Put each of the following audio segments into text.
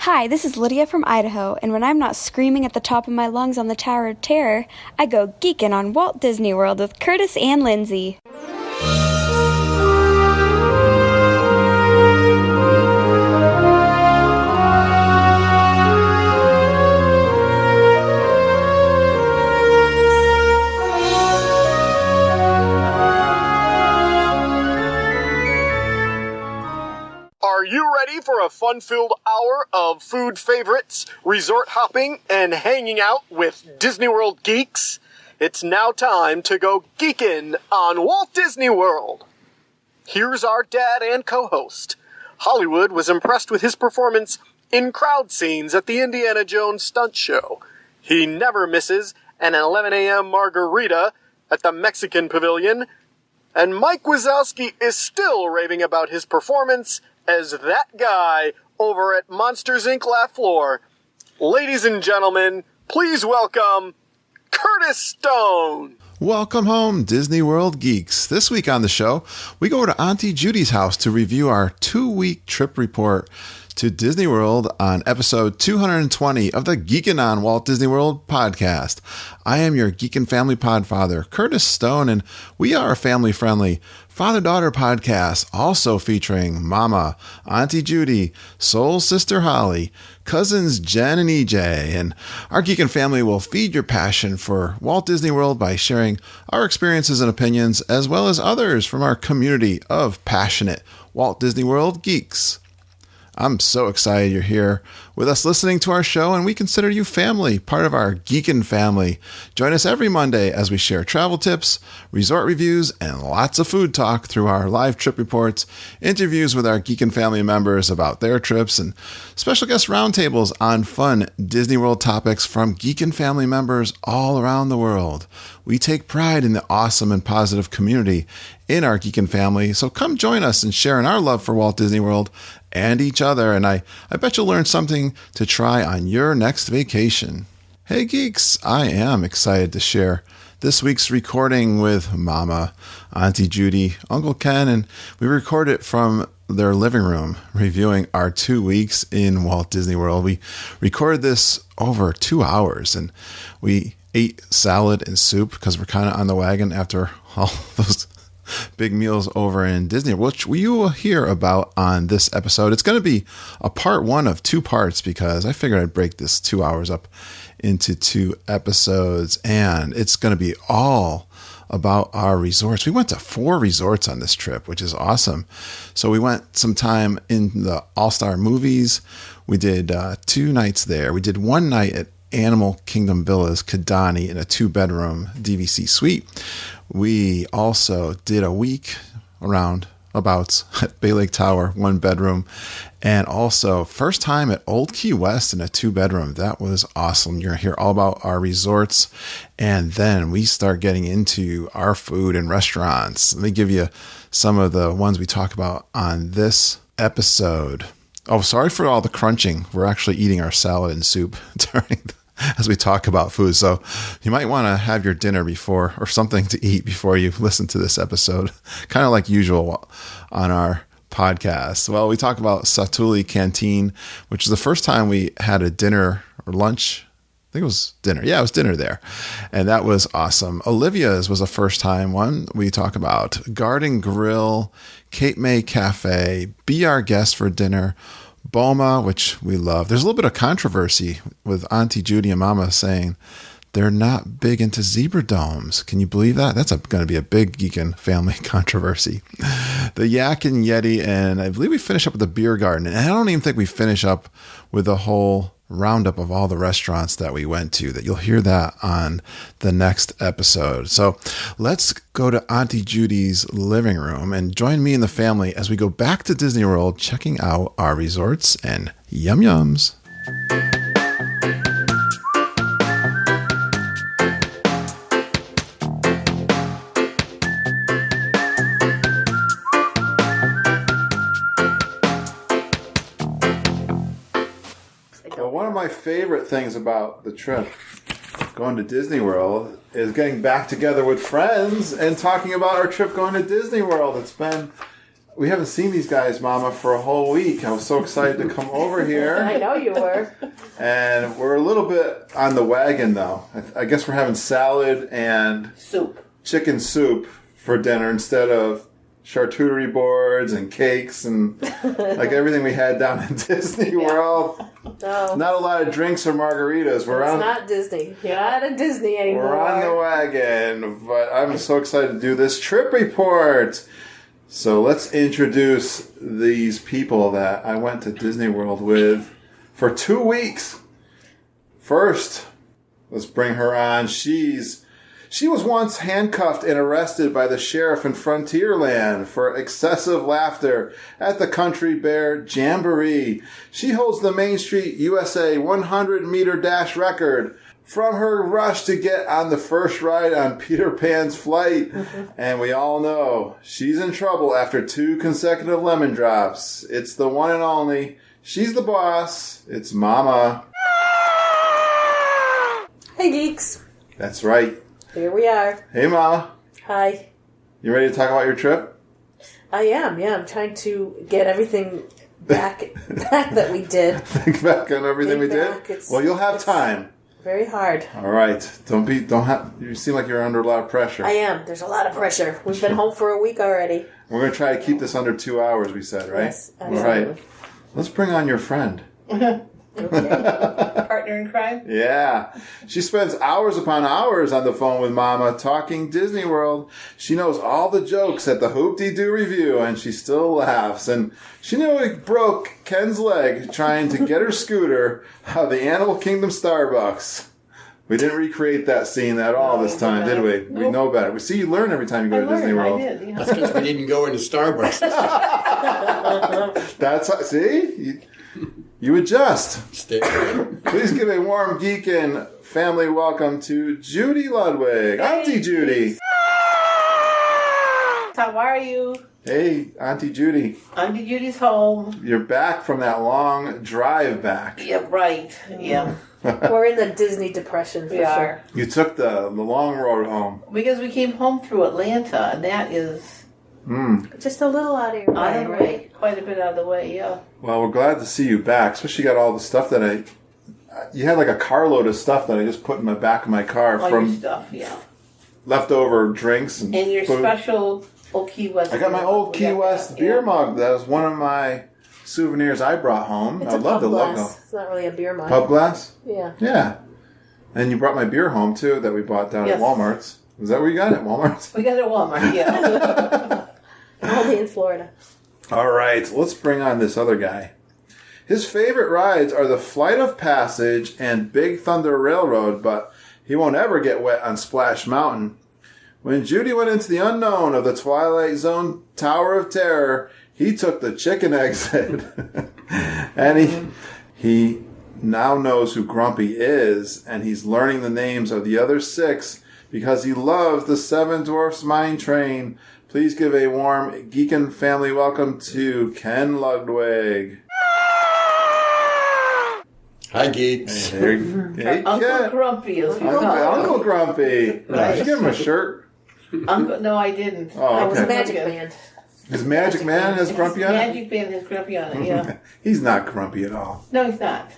Hi, this is Lydia from Idaho, and when I'm not screaming at the top of my lungs on the Tower of Terror, I go geeking on Walt Disney World with Curtis and Lindsay. Are you ready for a fun-filled hour of food favorites, resort hopping, and hanging out with Disney World geeks? It's now time to go geekin' on Walt Disney World. Here's our dad and co-host. Hollywood was impressed with his performance in crowd scenes at the Indiana Jones stunt show. He never misses an 11 a.m. margarita at the Mexican Pavilion. And Mike Wazowski is still raving about his performance as that guy over at Monsters, Inc. Laugh Floor. Ladies and gentlemen, please welcome Curtis Stone. Welcome home, Disney World geeks. This week on the show, we go to Auntie Judy's house to review our 2-week trip report to Disney World on episode 220 of the Geekin' on Walt Disney World podcast. I am your Geekin' Family Podfather, Curtis Stone, and we are a family-friendly father-daughter podcast, also featuring Mama, Auntie Judy, Soul Sister Holly, cousins Jen and EJ, and our Geekin' family will feed your passion for Walt Disney World by sharing our experiences and opinions, as well as others from our community of passionate Walt Disney World geeks. I'm so excited you're here with us listening to our show, and we consider you family, part of our Geekin' family. Join us every Monday as we share travel tips, resort reviews, and lots of food talk through our live trip reports, interviews with our Geekin' family members about their trips, and special guest roundtables on fun Disney World topics from Geekin' family members all around the world. We take pride in the awesome and positive community in our Geekin' family, so come join us in sharing our love for Walt Disney World and each other, and I bet you'll learn something to try on your next vacation. Hey geeks, I am excited to share this week's recording with Mama, Auntie Judy, Uncle Ken, and we record it from their living room, reviewing our 2 weeks in Walt Disney World. We recorded this over 2 hours, and we ate salad and soup because we're kind of on the wagon after all those big meals over in Disney, which you will hear about on this episode. It's going to be a part 1 of 2 parts because I figured I'd break this 2 hours up into 2 episodes, and it's going to be all about our resorts. We went to 4 resorts on this trip, which is awesome. So we went some time in the All-Star Movies. We did 2 nights there. We did 1 night at Animal Kingdom Villas, Kidani, in a 2-bedroom DVC suite. We also did a week around about at Bay Lake Tower, 1 bedroom, and also first time at Old Key West in a 2-bedroom. That was awesome. You're going to hear all about our resorts, and then we start getting into our food and restaurants. Let me give you some of the ones we talk about on this episode. Oh, sorry for all the crunching. We're actually eating our salad and soup as we talk about food. So you might want to have your dinner before, or something to eat before you listen to this episode, kind of like usual on our podcast. Well, we talk about Satuli Canteen, which is the first time we had a dinner or lunch. I think it was dinner. Yeah, it was dinner there. And that was awesome. Olivia's was a first time one. We talk about Garden Grill, Cape May Cafe, Be Our Guest for Dinner, Boma, which we love. There's a little bit of controversy with Auntie Judy and Mama saying they're not big into zebra domes. Can you believe that? That's going to be a big Geekin' family controversy. The Yak and Yeti, and I believe we finish up with the Beer Garden. And I don't even think we finish up with the whole roundup of all the restaurants that we went to. That you'll hear that on the next episode. So let's go to Auntie Judy's living room and join me and the family as we go back to Disney World, checking out our resorts and yum yums. Well, one of my favorite things about the trip going to Disney World is getting back together with friends and talking about our trip going to Disney World. It's been We haven't seen these guys, Mama, for a whole week. I was so excited to come over here. I know you were. And we're a little bit on the wagon, though. I guess we're having salad and chicken soup for dinner instead of charcuterie boards and cakes and like everything we had down in Disney World. No. Not a lot of drinks or margaritas. It's not Disney. You're not at Disney anymore. We're on the wagon, but I'm so excited to do this trip report. So let's introduce these people that I went to Disney World with for 2 weeks. First, let's bring her on. She was once handcuffed and arrested by the sheriff in Frontierland for excessive laughter at the Country Bear Jamboree. She holds the Main Street USA 100-meter dash record from her rush to get on the first ride on Peter Pan's flight. And we all know she's in trouble after 2 consecutive lemon drops. It's the one and only. She's the boss. It's Mama. Hey, geeks. That's right. Here we are. Hey, Mama. Hi. You ready to talk about your trip? I am, yeah. I'm trying to get everything back that we did. Think back on everything we did? Well, you'll have time. Very hard. All right. You seem like you're under a lot of pressure. I am. There's a lot of pressure. We've been home for a week already. We're going to try to keep this under 2 hours, we said, right? Yes, absolutely. All right. Let's bring on your friend. Partner in crime? Yeah. She spends hours upon hours on the phone with Mama talking Disney World. She knows all the jokes at the Hoop-Dee-Doo review, and she still laughs. And she nearly broke Ken's leg trying to get her scooter out of the Animal Kingdom Starbucks. We didn't recreate that scene at all this time, did we? Nope. We know better. We see you learn every time you go to Disney World. I did, yeah. That's because we didn't go into Starbucks. See? You adjust. Stay right. Please give a warm geek and family welcome to Judy Ludwig. Hey. Auntie Judy. How are you? Hey, Auntie Judy. Auntie Judy's home. You're back from that long drive back. Yeah, right. Yeah. We're in the Disney depression for sure. You took the long road home. Because we came home through Atlanta, and that is Just a little out of your way, out of the right? way. Quite a bit out of the way, yeah. Well, we're glad to see you back. Especially you got all the stuff that you had like a carload of stuff that I just put in the back of my car All from your stuff, yeah. leftover drinks and And your food. special old Key West. I got my old Key West beer yeah. mug. That was one of my souvenirs I brought home. It's I a love pub the glass. logo. It's not really a beer mug. Pub glass? Yeah. Yeah. And you brought my beer home, too, that we bought down at Yes. Walmart's. Is that where you got it, Walmart's? We got it at Walmart, yeah. Only in Florida. All right, let's bring on this other guy. His favorite rides are the Flight of Passage and Big Thunder Railroad, but he won't ever get wet on Splash Mountain. When Judy went into the unknown of the Twilight Zone Tower of Terror, he took the chicken exit. And he now knows who Grumpy is, and he's learning the names of the other 6 because he loves the Seven Dwarfs Mine Train. Please give a warm Geekin' family welcome to Ken Ludwig. Hi, geeks. Hey, Uncle Ken. Grumpy, as we call him. Uncle Grumpy. Right. Did you give him a shirt? No, I didn't. Oh, That was okay. Magic Man. His Magic Man has Grumpy on it? Magic Band has Grumpy on it, yeah. He's not grumpy at all. No, he's not.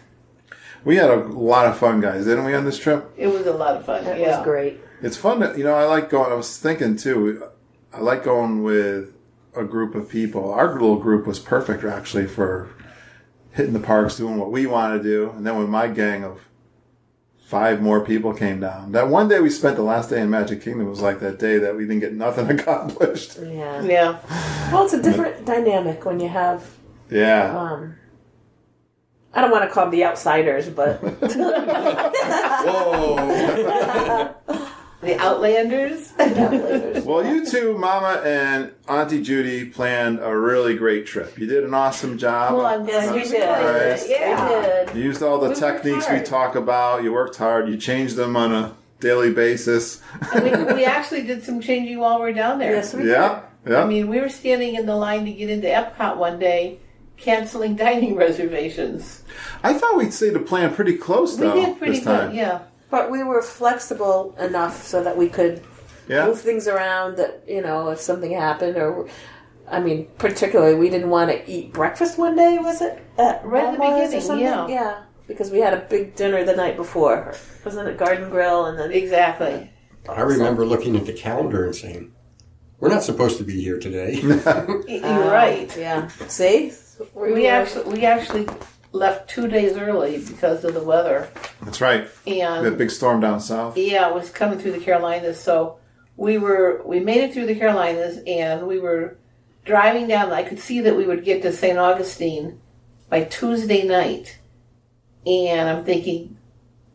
We had a lot of fun, guys, didn't we, on this trip? It was a lot of fun, That yeah. was great. It's fun to, I like going, I was thinking too, I like going with a group of people. Our little group was perfect, actually, for hitting the parks, doing what we want to do. And then when my gang of 5 more people came down. That one day we spent the last day in Magic Kingdom was like that day that we didn't get nothing accomplished. Yeah. Yeah. Well, it's a different dynamic when you have, Yeah. I don't want to call them the outsiders, but Whoa. The Outlanders. Well, you two, Mama and Auntie Judy, planned a really great trip. You did an awesome job. Well, I'm glad we we did. Nice. Yeah. we did. You used all the worked techniques we hard. talk about. You worked hard. You changed them on a daily basis. And we actually did some changing while we were down there. Yes, we did. Yeah. Yeah. I mean, we were standing in the line to get into Epcot one day, canceling dining reservations. I thought we'd say the plan pretty close, though. We did pretty this time. good, yeah. But we were flexible enough so that we could Yeah. move things around that, if something happened or I mean, particularly, we didn't want to eat breakfast one day, was it? Right at the Grandma's or beginning, something? yeah. Yeah, because we had a big dinner the night before. Wasn't it Garden Grill? And then Exactly. I remember looking at the calendar and saying, we're not supposed to be here today. You're right. Yeah. See? We actually left 2 days early because of the weather. That's right. And That big storm down south. yeah, it was coming through the Carolinas. So we made it through the Carolinas, and we were driving down. I could see that we would get to St. Augustine by Tuesday night. And I'm thinking,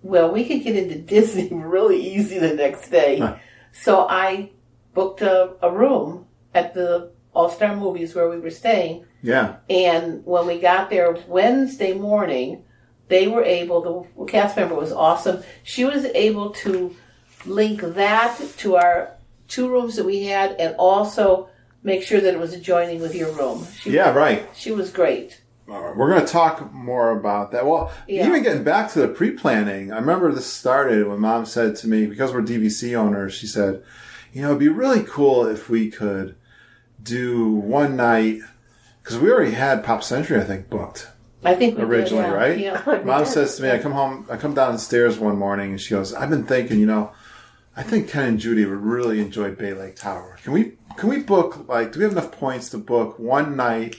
well, we could get into Disney really easy the next day. Huh. So I booked a room at the All-Star Movies where we were staying. Yeah. And when we got there Wednesday morning, they were able, the cast member was awesome. She was able to link that to our 2 rooms that we had and also make sure that it was adjoining with your room. Right. She was great. We're going to talk more about that. Well, Yeah. even getting back to the pre-planning, I remember this started when Mom said to me, because we're DVC owners, she said, it'd be really cool if we could do one night, because we already had Pop Century, I think, booked. I think we Originally, did, yeah. right? Yeah. Mom says to me, I come downstairs one morning, and she goes, I've been thinking, I think Ken and Judy would really enjoy Bay Lake Tower. Can we book, do we have enough points to book one night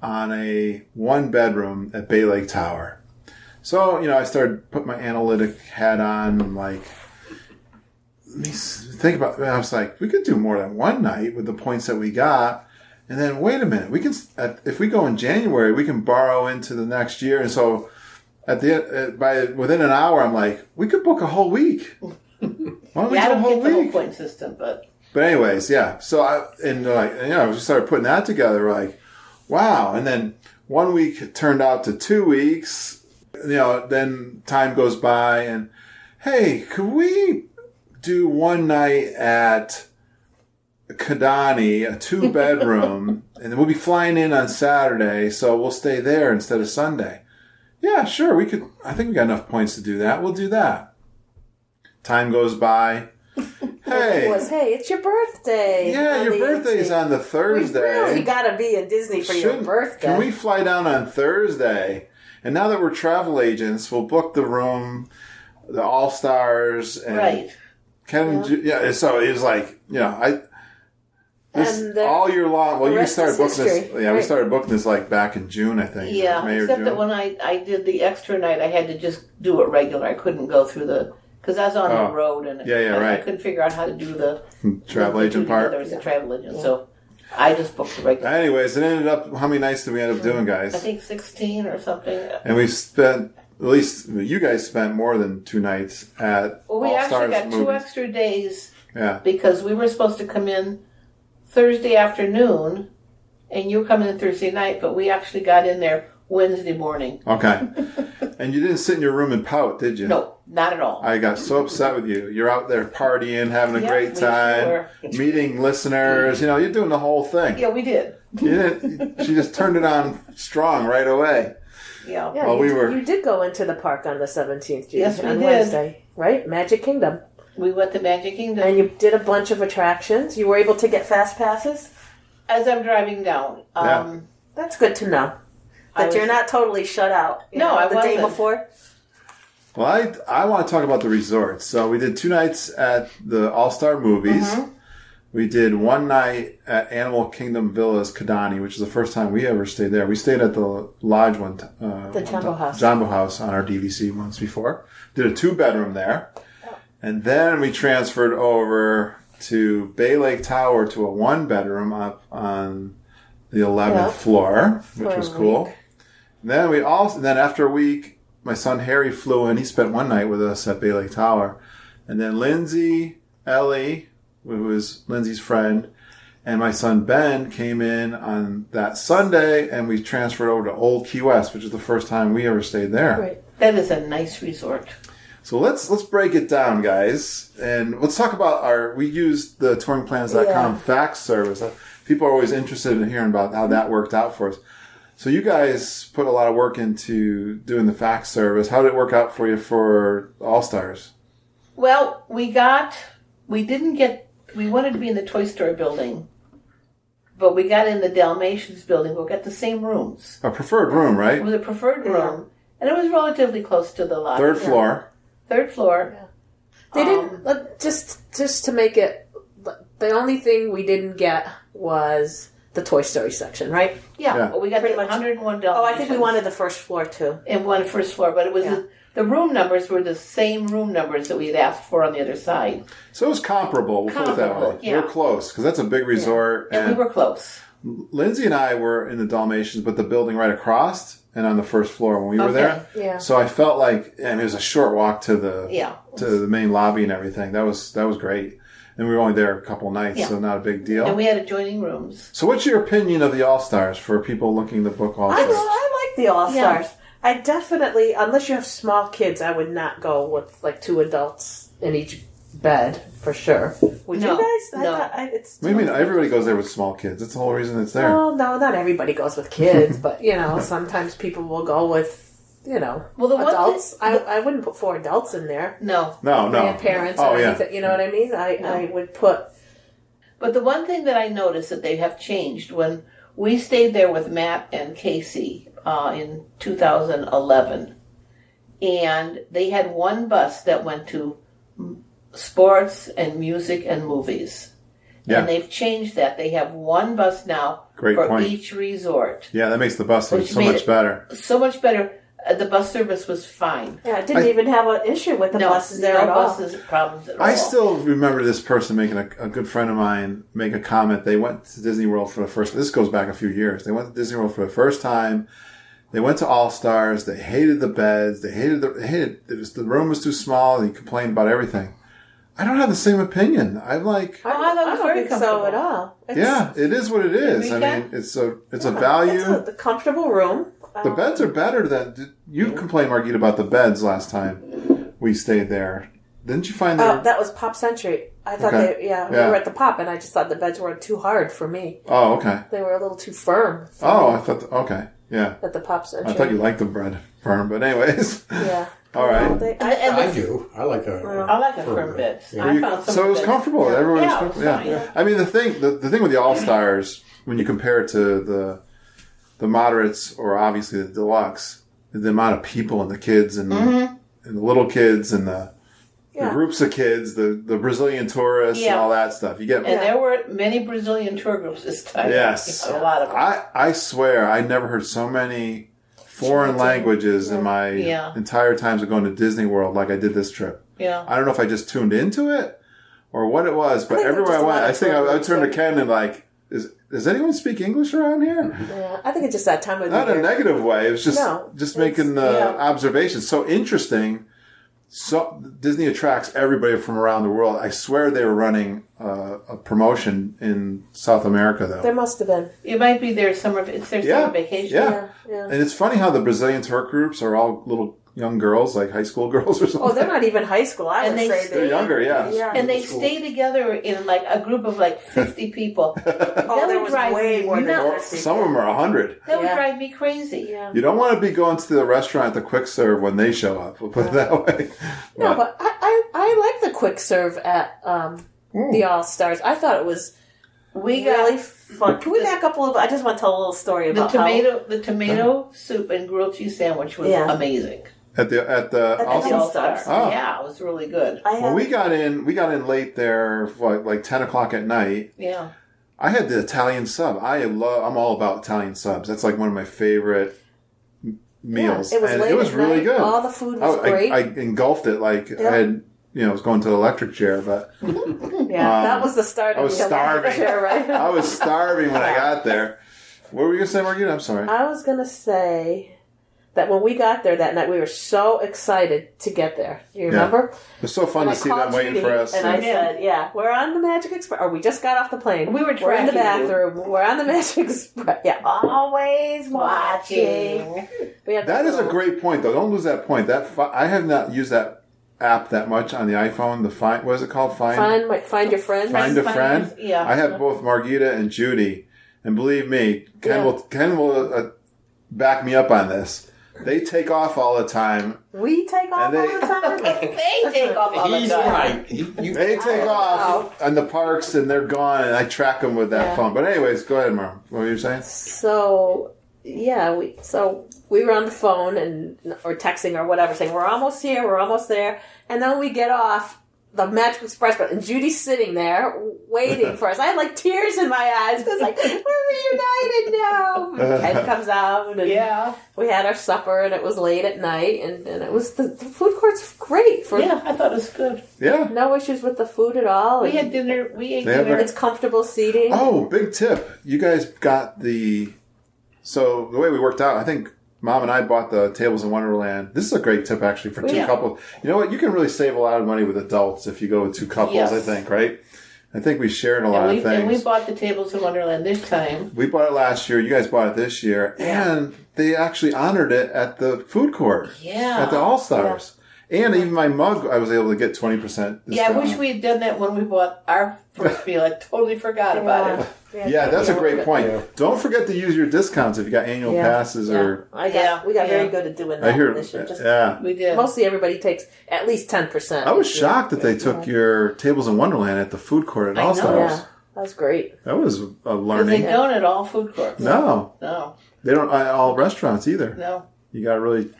on a 1-bedroom at Bay Lake Tower? So, I started putting my analytic hat on and let me think about it. I was like, we could do more than one night with the points that we got. And then, wait a minute, we can, if we go in January, we can borrow into the next year. And so within an hour, I'm like, we could book a whole week. Why don't we I do a don't whole get the whole week? point system, but anyways, yeah. So we started putting that together. Like, wow. And then 1 week turned out to 2 weeks. Then time goes by, and hey, could we do one night at Kidani, a 2-bedroom, and then we'll be flying in on Saturday, so we'll stay there instead of Sunday. Yeah, sure, we could. I think we got enough points to do that. We'll do that. Time goes by. Hey, it's your birthday. Yeah, your birthday's on the Thursday. We really gotta be in Disney for your birthday. Can we fly down on Thursday? And now that we're travel agents, we'll book the room, the All Stars, and right. So it was like, all year long. Well, you started booking this. Yeah, we started booking this back in June, I think. Yeah, May except or June. that when I did the extra night, I had to just do it regular. I couldn't go through because I was on the road and I couldn't figure out how to do the travel agent part. There was a travel agent, so I just booked the regular. Anyways, it ended up. How many nights did we end up doing, guys? I think 16 or something. And we spent. At least you guys spent more than 2 nights at Well, we All actually Stars got movies. 2 extra days. Yeah. Because we were supposed to come in Thursday afternoon, and you were coming in Thursday night, but we actually got in there Wednesday morning. Okay. And you didn't sit in your room and pout, did you? No, not at all. I got so upset with you. You're out there partying, having a Yeah, great we time, sure. meeting listeners. You're doing the whole thing. Yeah, we did. She just turned it on strong right away. Yeah. Yeah, Well, you did go into the park on the 17th, Judy, Yes, we on did. Wednesday, right? Magic Kingdom. We went to Magic Kingdom. And you did a bunch of attractions. You were able to get fast passes? As I'm driving down. That's good to know. That you're not totally shut out. I the wasn't. day before. Well, I want to talk about the resorts. So we did 2 nights at the All-Star Movies. Mm-hmm. We did 1 night at Animal Kingdom Villas, Kidani, which is the first time we ever stayed there. We stayed at the lodge the Jumbo House. Jumbo House on our DVC once before. Did a 2-bedroom there. And then we transferred over to Bay Lake Tower to a 1-bedroom up on the 11th floor, which was cool. And then after a week, my son Harry flew in. He spent 1 night with us at Bay Lake Tower. And then Lindsay, Ellie, who was Lindsay's friend, and my son Ben came in on that Sunday, and we transferred over to Old Key West, which is the first time we ever stayed there. Right. That is a nice resort. So let's break it down, guys, and let's talk about we used the touringplans.com fax service. People are always interested in hearing about how that worked out for us. So you guys put a lot of work into doing the fax service. How did it work out for you for All Stars? Well, we wanted to be in the Toy Story building, but we got in the Dalmatians building. We got the same rooms. A preferred room, It right? was a preferred room, and it was relatively close to the lobby. Third floor. Third floor. They didn't just to make it. The only thing we didn't get was the Toy Story section, right? Yeah, Yeah. but we got Pretty the much. 101 Oh, Dalmatians. I think we wanted the first floor too. And one first floor, but it was the room numbers were the same room numbers that we had asked for on the other side. So it was comparable. We'll put it that way. Comparable, yeah. We're close because that's a big resort. And we were close. Lindsay and I were in the Dalmatians, but the building right across and on the first floor when we were there. Yeah. So I felt like, and it was a short walk to the to the main lobby and everything. That was great. And we were only there a couple nights, so not a big deal. And we had adjoining rooms. So what's your opinion of the All-Stars for people looking to book All-Stars? I like the All-Stars. Yeah. I definitely, unless you have small kids, I would not go with like 2 adults in each bed for sure. Would you guys? No. What do you mean? Everybody goes there with small kids. That's the whole reason it's there. Well, no, not everybody goes with kids, but sometimes people will go with Well, the adults. One thing, I wouldn't put 4 adults in there. no. Grandparents or anything. You know what I mean? I would put. But the one thing that I noticed that they have changed when we stayed there with Matt and Casey in 2011, and they had one bus that went to sports and music and movies. Yeah. And they've changed that. They have one bus now for each resort. Yeah, that makes the bus so much better. So much better. The bus service was fine. Yeah, I didn't even have an issue with the buses there at all. No problems at all. I still remember this person making a good friend of mine make a comment. They went to Disney World for the first. This goes back a few years. They went to Disney World for the first time. They went to All Stars. They hated the beds. They hated the room was too small. He complained about everything. I don't have the same opinion. I'm like, I don't think so at all. It is what it is. I mean, it's a value. It's a comfortable room. The beds are better than you complained, Margita, about the beds last time we stayed there. Didn't you find that? That was Pop Century. I thought we were at the Pop, and I just thought the beds were too hard for me. Oh, okay. They were a little too firm. I thought, okay, yeah. At the Pop Century. I thought you liked the bread firm, but anyways. Yeah. All right. I do. I like a firm bed. Yeah. So it was comfortable. Yeah. Everyone was Yeah, comfortable. it was Yeah. fine. I mean, the thing with the All Stars, when you compare it to the moderates or obviously the deluxe, the amount of people and the kids and the little kids and the groups of kids, the Brazilian tourists and all that stuff. You get and there were many Brazilian tour groups this time. Yes. A lot of them. I swear I never heard so many foreign languages in my entire times of going to Disney World like I did this trip. Yeah. I don't know if I just tuned into it or what it was, but everywhere I went, I think I turned to Ken and like, does anyone speak English around here? Yeah, I think it's just that time of the year. Not a negative way. It was just making observations. So interesting. So Disney attracts everybody from around the world. I swear they were running a promotion in South America, though. There must have been. It might be their summer vacation. Yeah. And it's funny how the Brazilian tour groups are all little young girls, like high school girls or something. Oh, they're not even high school. I would say they're younger, yeah. And they stay together in like a group of like 50 people. There was way more than 50. Some of them are 100. That would drive me crazy. Yeah. You don't want to be going to the restaurant at the quick serve when they show up. We'll put it that way. No, but I like the quick serve at the All Stars. I thought it was really fun. Can we back up a little bit? I just want to tell a little story about the tomato soup and grilled cheese sandwich was amazing. At the All Stars. Oh. Yeah, it was really good. Well, we got in late there, like 10 o'clock at night. Yeah. I had the Italian sub. I'm all about Italian subs. That's like one of my favorite meals. Yeah, it was and late it was at really night. good. All the food was great. I engulfed it like I had, I was going to the electric chair, but that was the start of I was the starving. chair, right? I was starving when I got there. What were you going to say, Margita? I'm sorry. I was going to say that when we got there that night, we were so excited to get there. You remember? It was so fun to see them waiting for us. And I said, we're on the Magic Express. Or we just got off the plane. We were We're in the tracking bathroom. We're on the Magic Express. Yeah, always watching. That is a great point, though. Don't lose that point. I have not used that app that much on the iPhone. What is it called? Find your friends. Find a friend. Yeah. I have both Margita and Judy, and believe me, Ken will back me up on this. they take off all the time. We take off And all the time. They take off all the He's time. right. They take off in the parks and they're gone, and I track them with that phone. But anyways, go ahead, Mom. What were you saying? So yeah, we were on the phone or texting or whatever, saying we're almost here, we're almost there, and then we get off the Magic Express bus, and Judy's sitting there waiting for us. I had like tears in my eyes because like we're reunited now. And Ken comes out, and we had our supper, and it was late at night, and it was the food court's great for I thought it was good. Yeah, no issues with the food at all. We had dinner. We ate They have dinner. It's comfortable seating. Oh, big tip. You guys got so the way we worked out, I think Mom and I bought the Tables in Wonderland. This is a great tip, actually, for two couples. You know what? You can really save a lot of money with adults if you go with two couples, I think, right? I think we shared a lot of things. And we bought the Tables in Wonderland this time. We bought it last year. You guys bought it this year. Yeah. And they actually honored it at the food court. Yeah. At the All-Stars. And even my mug, I was able to get 20% discount. Yeah, I wish we had done that when we bought our first meal. I totally forgot about it. Yeah, that's a great point. Yeah. Don't forget to use your discounts if you got annual passes or... We got very good at doing that. I hear, this year. We did. Mostly everybody takes at least 10%. I was shocked that they took your Tables in Wonderland at the food court at All-Stars. Yeah, that was great. That was a Because learning. they don't at all food courts. No. No. They don't at all restaurants either. No. You got to really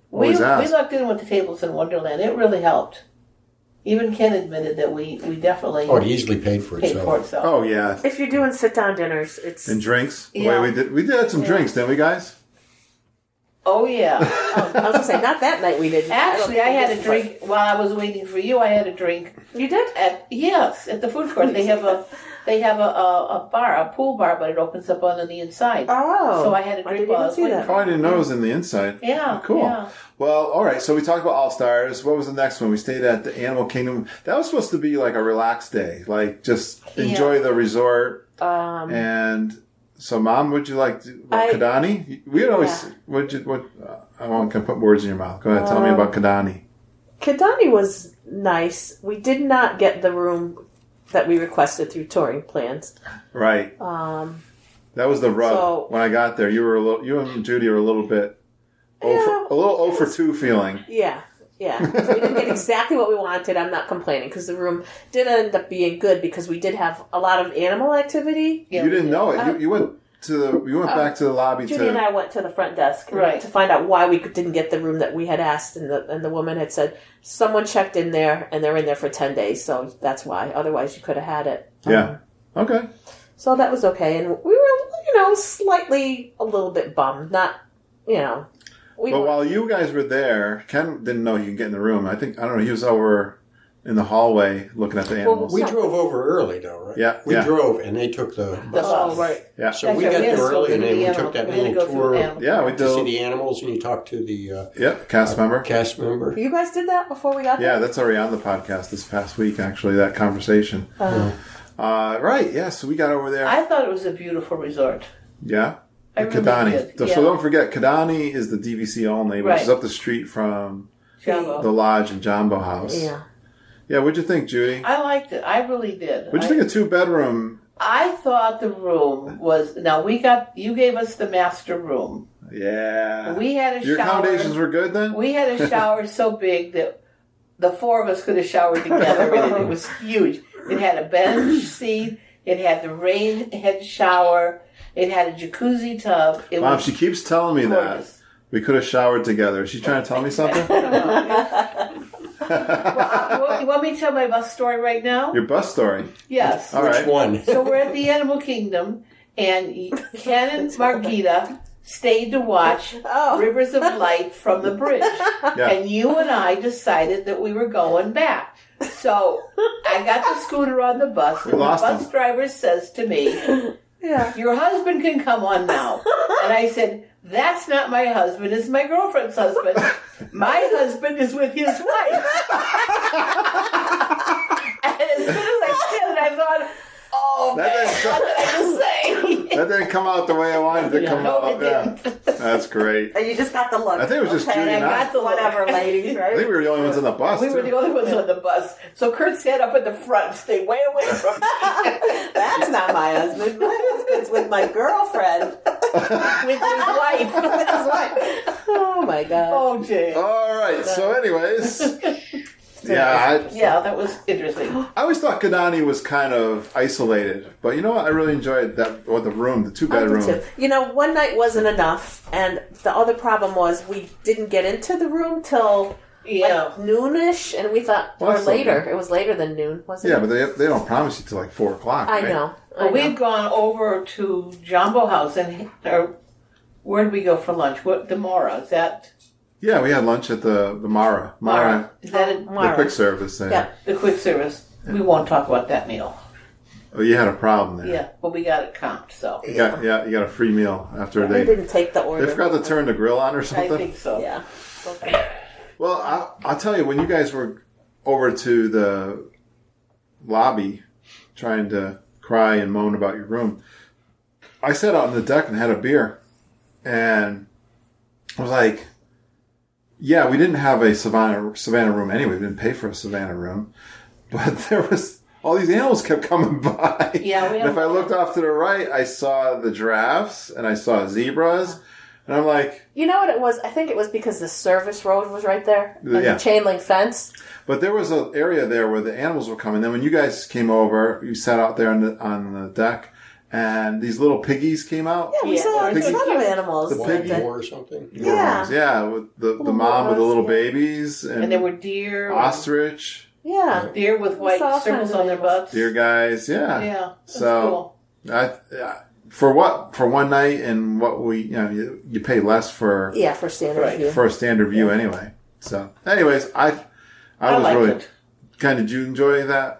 We always ask. looked in with the Tables in Wonderland. It really helped. Even Ken admitted that we definitely Oh, it easily paid for paid for itself. itself. Oh, yeah. If you're doing sit-down dinners, it's... And drinks. The Yeah. way we did have some drinks, didn't we, guys? Oh, yeah. I was going to say, not that night we didn't. Actually, I had a drink while I was waiting for you. I had a drink. You did? At the food court. They have a bar, a pool bar, but it opens up on the inside. Oh. So I had a drink while I was waiting. Oh, I didn't know it was in the inside. Yeah. Cool. Yeah. Well, all right. So we talked about All-Stars. What was the next one? We stayed at the Animal Kingdom. That was supposed to be like a relaxed day. Like, just enjoy the resort. And so, Mom, would you like Kadani? We had always... I won't put words in your mouth. Go ahead. Tell me about Kadani. Kadani was nice. We did not get the room that we requested through touring plans. Right. That was the rub. So- when I got there, you and Judy were a little bit... a little 0 for 2 feeling. Yeah. So we didn't get exactly what we wanted. I'm not complaining because the room did end up being good because we did have a lot of animal activity. Yeah, You didn't know it. You went back to the lobby Judy and I went to the front desk to find out why we didn't get the room that we had asked, and the woman had said someone checked in there and they're in there for 10 days, so that's why. Otherwise, you could have had it. Yeah. Okay. So that was okay, and we were, slightly a little bit bummed. Not, But while you guys were there, Ken didn't know he could get in the room. I don't know, he was over in the hallway looking at the animals. We drove over early, though, right? Yeah, We yeah. drove, and they took the bus. Oh, right. Yeah. So we got there early, and then we took that little tour Yeah, we to see did. the animals, and you talked to the Cast member. cast member. You guys did that before we got there? Yeah, that's already on the podcast this past week, actually, that conversation. Right, yeah, so we got over there. I thought it was a beautiful resort. Yeah. I really Kadani. did, So yeah. don't forget, Kadani is the DVC only, which is up the street from Jumbo. the Lodge and Jumbo House. Yeah. Yeah, what'd you think, Judy? I liked it. I really did. What'd you think of 2-bedroom? I thought the room was... Now, you gave us the master room. Yeah. We had a Your shower. accommodations were good then? We had a shower so big that the four of us could have showered together in it. It was huge. It had a bench seat. It had the rain head shower. It had a jacuzzi tub. It Mom, was she keeps telling me gorgeous. that. We could have showered together. Is she trying to tell me something? You want me to tell my bus story right now? Your bus story. Yes. All Which right. one? So we're at the Animal Kingdom, and Ken and Margita stayed to watch Rivers of Light from the bridge. Yeah. And you and I decided that we were going back. So I got the scooter on the bus, and the lost bus him. driver says to me, your husband can come on now. And I said, that's not my husband, it's my girlfriend's husband. My husband is with his wife. And as soon as I said it, I thought, oh, That man, doesn't what did I just say? That didn't come out the way I wanted it to come out. it Yeah. didn't. That's great. And you just got the look. I think it was just Judy and I. got the look. Whatever, ladies, I right? think we were the only ones on the bus, We were too. the only ones on the bus. So Kurt sat up at the front and stayed way away from me. That's not my husband. My husband's with my girlfriend. with his wife. With his wife. Oh, my God. Oh, Jay. All right. So, anyways, yeah, Yeah, that was interesting. I always thought Kidani was kind of isolated, but you know what? I really enjoyed that. Or the room, the I did two-bedroom. too. You know, one night wasn't enough, and the other problem was we didn't get into the room till like noonish, and we thought, Well, or that's later. okay. It was later than noon, wasn't Yeah, it? but they don't promise you till like 4 o'clock. I right? know. Well, we had gone over to Jumbo House, and where did we go for lunch? What the Mara? Is that Yeah, we had lunch at the Mara. Is that The quick service there. Yeah. the quick service? We won't talk about that meal. Oh, you had a problem there. Yeah, but we got it comped, so You got a free meal after They they didn't take the order. they forgot to turn the grill on or I something. think so. Yeah. Okay. Well, I'll tell you, when you guys were over to the lobby trying to cry and moan about your room, I sat out on the deck and had a beer, and I was like, yeah, we didn't have a Savannah room anyway. We didn't pay for a Savannah room, but there was all these animals kept coming by. Yeah, we and if I looked off to the right, I saw the giraffes and I saw zebras, and I'm like, You know what it was? I think it was because the service road was right there. And Yeah. the chain link fence. but there was an area there where the animals were coming. Then when you guys came over, you sat out there on the deck, and these little piggies came out. Yeah, we Yeah, saw a piggy- ton of animals. the Wild piggy- boar or something. Yeah. Yeah, with the mom with the little babies And there were deer, ostrich, Yeah. deer with We saw all white circles kinds of on their animals. butts. deer guys. Yeah. Yeah, that's So for one night and what we you pay less for Yeah, for standard Right. view. for a standard view anyway. So, anyways, I was liked really it. kind of. Did you enjoy that?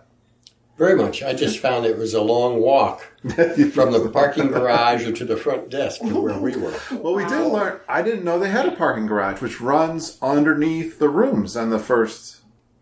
Very much. I just found it was a long walk from the parking garage to the front desk to where we were. Well, we did learn. I didn't know they had a parking garage which runs underneath the rooms on the first.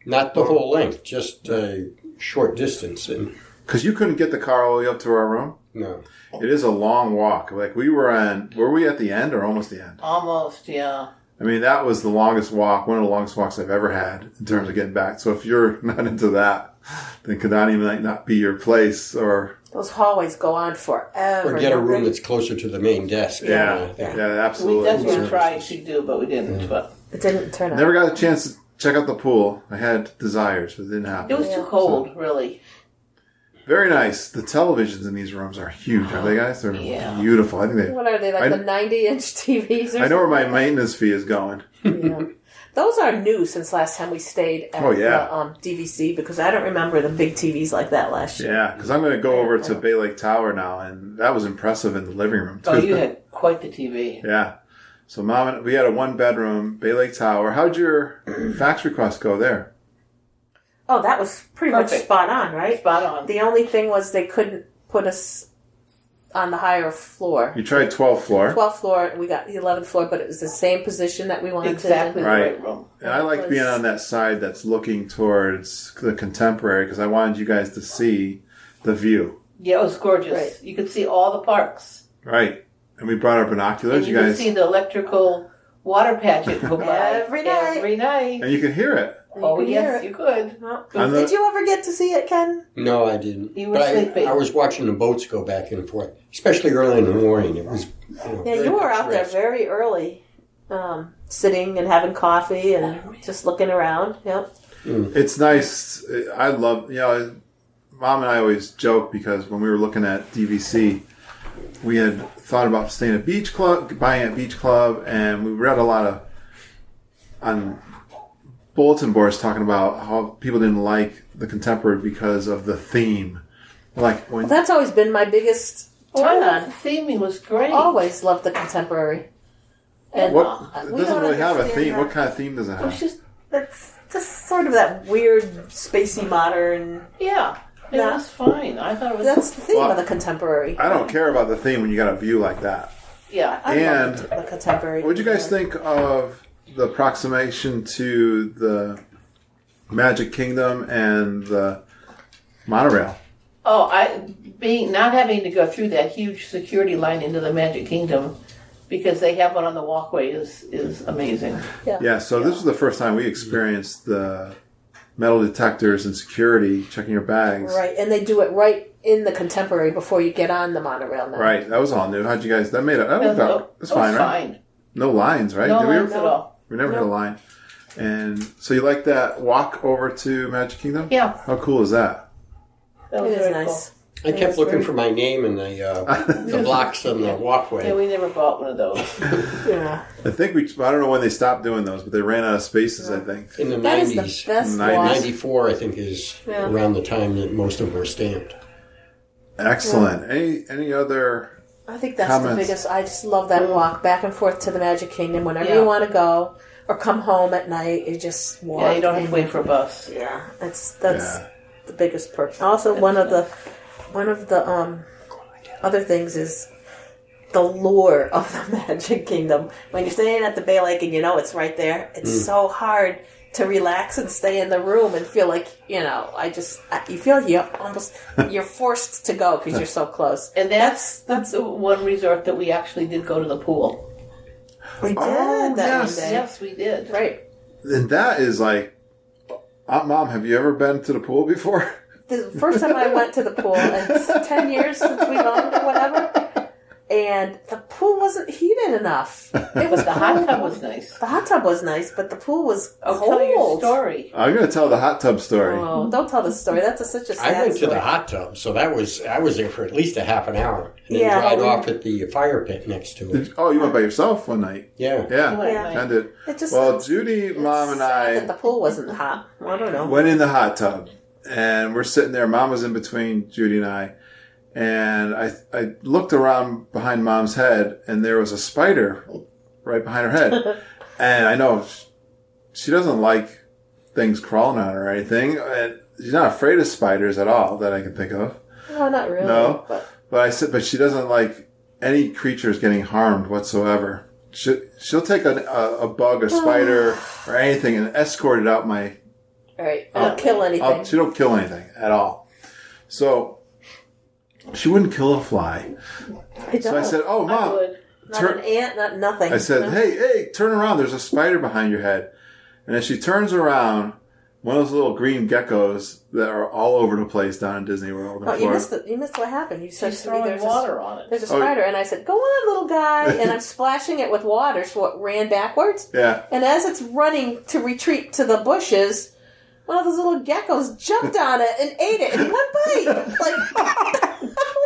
Not the whole length, just a short distance. And Because you couldn't get the car all the way up to our room. no, It is a long walk. Like were we at the end or almost the end? Almost, yeah. I mean, that was the longest walk, one of the longest walks I've ever had in terms of getting back. So if you're not into that, then Kidani might not be your place. Or Those hallways go on forever. or get a room that's closer to the main desk. yeah, I think. absolutely. That's what we tried to do, but we didn't. But It didn't turn out. Never got a chance to check out the pool. I had desires, but it didn't it happen. was too cold, really. Very nice. The televisions in these rooms are huge, aren't they, guys? They're Yeah. beautiful. I think they. What are they, like I- the 90-inch TVs or I know where my something? maintenance fee is going. Yeah. Those are new since last time we stayed at Oh, yeah. the DVC, because I don't remember the big TVs like that last year. Yeah, because I'm going to go over to Bay Lake Tower now, and that was impressive in the living room too. Oh, you had quite the TV. Yeah. So, Mom, we had a 1-bedroom Bay Lake Tower. How'd your fax request go there? Oh, that was pretty much Perfect. spot on, right? Spot on. The only thing was they couldn't put us on the higher floor. You tried 12th floor. 12th floor, we got the 11th floor, but it was the same position that we wanted Exactly to. the Right. right room. And I like being on that side that's looking towards the Contemporary because I wanted you guys to see the view. Yeah, it was gorgeous. Right. You could see all the parks. Right. And we brought our binoculars. And you You could guys. see the electrical water pageant go by Every night. Every night. And you could hear it. Oh, could hear yes, it. you could. On the- Did you ever get to see it, Ken? No, I didn't. You were But sleeping. I was watching the boats go back and forth, especially early in the morning. It was, Yeah, very you were out there picturesque. very early, sitting and having coffee and just looking around. Yep. It's nice. I love, Mom and I always joke because when we were looking at DVC, we had thought about staying at Beach Club, buying at Beach Club, and we read a lot on bulletin boards talking about how people didn't like the Contemporary because of the theme. Like when Well, that's always been my biggest Oh, turn I thought on. the theming was great. Always loved the Contemporary. And what we it doesn't don't really have a understand theme. that. What kind of theme does it It was have? just, It's just sort of that weird, spacey, modern. yeah. It Yeah. was fine. I thought it was. That's the theme Well, of the Contemporary. I don't care about the theme when you got a view like that. yeah. I and loved the Contemporary. What did you guys think of the approximation to the Magic Kingdom and the monorail? Not having to go through that huge security line into the Magic Kingdom, because they have one on the walkway, is amazing. Yeah, so this was the first time we experienced the metal detectors and security checking your bags. Right, and they do it right in the Contemporary before you get on the monorail now. Right, that was all new. How'd you guys? That made it. It's fine, right? Fine. No lines, right? No lines at all. We never hit a line. And so you like that walk over to Magic Kingdom? Yeah. How cool is that? That was It is very nice. cool. I kept looking for my name in the blocks on the walkway. Yeah, we never bought one of those. Yeah. I think I don't know when they stopped doing those, but they ran out of spaces, I think. In the That 90s. is the best In the 90s. walk. 94, I think, is around the time that most of them were stamped. Excellent. Any other... I think that's Comments? the biggest. I just love that walk back and forth to the Magic Kingdom whenever you want to go or come home at night. You just walk. Yeah, you don't have to and- wait for a bus. Yeah, that's the biggest perk. Also, one of the other things is the lure of the Magic Kingdom. When you're staying at the Bay Lake and you know it's right there, it's so hard to relax and stay in the room and feel like, you feel you're forced to go because you're so close. And that's one resort that we actually did go to the pool. We did Oh, that yes. one day. Yes, we did. Right. And that is like... Mom, have you ever been to the pool before? The first time I went to the pool, and it's 10 years since we've owned or whatever, and the pool wasn't heated enough. It was The hot tub was nice. The hot tub was nice, but the pool was I'll cold. tell your story. I'm going to tell the hot tub story. Oh, don't tell the story. That's such a sad I went to story. the hot tub, so I was there for at least a half an hour. And then Yeah. dried off at the fire pit next to it. Oh, you went by yourself one night? Yeah. Yeah, Yeah. I did. It just Well, Judy, Mom, and sad that I the pool wasn't hot. I don't know. went in the hot tub, and we're sitting there. Mom was in between Judy and I looked around behind Mom's head, and there was a spider right behind her head. And I know she doesn't like things crawling on her or anything. And she's not afraid of spiders at all that I can think of. No, not really. No. But I said, but she doesn't like any creatures getting harmed whatsoever. She'll take a bug, a spider, or anything and escort it out my... all right, don't kill anything. She don't kill anything at all. So she wouldn't kill a fly. So I said, "Oh, I Mom, would. Not an ant, not nothing. I said, No. hey, turn around. There's a spider behind your head." And as she turns around, one of those little green geckos that are all over the place down in Disney World. in Oh, you Florida. missed what happened. You said She's to me throwing water on it. there's a spider, and I said, "Go on, little guy," and I'm splashing it with water, so it ran backwards. Yeah. And as it's running to retreat to the bushes, one of those little geckos jumped on it and ate it in one bite. Like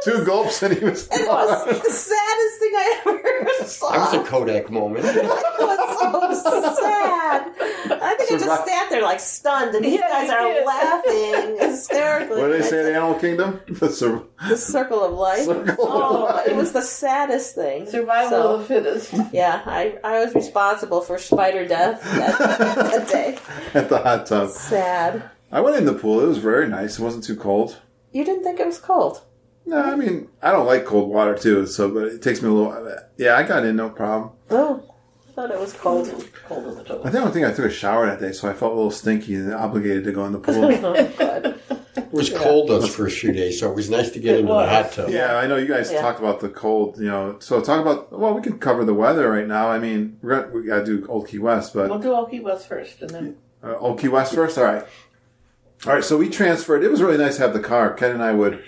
2 gulps and he was it was the saddest thing I ever saw. That was a Kodak moment. It was so sad. I think I just sat there like stunned, and these guys you are did. laughing hysterically. What did they say in the Animal Kingdom? The circle of life. Circle of Oh, it was the saddest thing. Survival So, of the fittest. yeah, I was responsible for spider death that day. at the hot tub. Sad. I went in the pool. It was very nice. It wasn't too cold. You didn't think it was cold? No, I mean, I don't like cold water too, but it takes me a little... Yeah, I got in, no problem. Oh, I thought it was cold. Cold as a toe. I think I took a shower that day, so I felt a little stinky and obligated to go in the pool. Oh, God. It was cold those first few days, so it was nice to get into the hot tub. Yeah, I know you guys Yeah. talked about the cold, So talk about... Well, we can cover the weather right now. I mean, we got to do Old Key West, but... We'll do Old Key West first, and then Old Key West first? All right, so we transferred. It was really nice to have the car. Ken and I would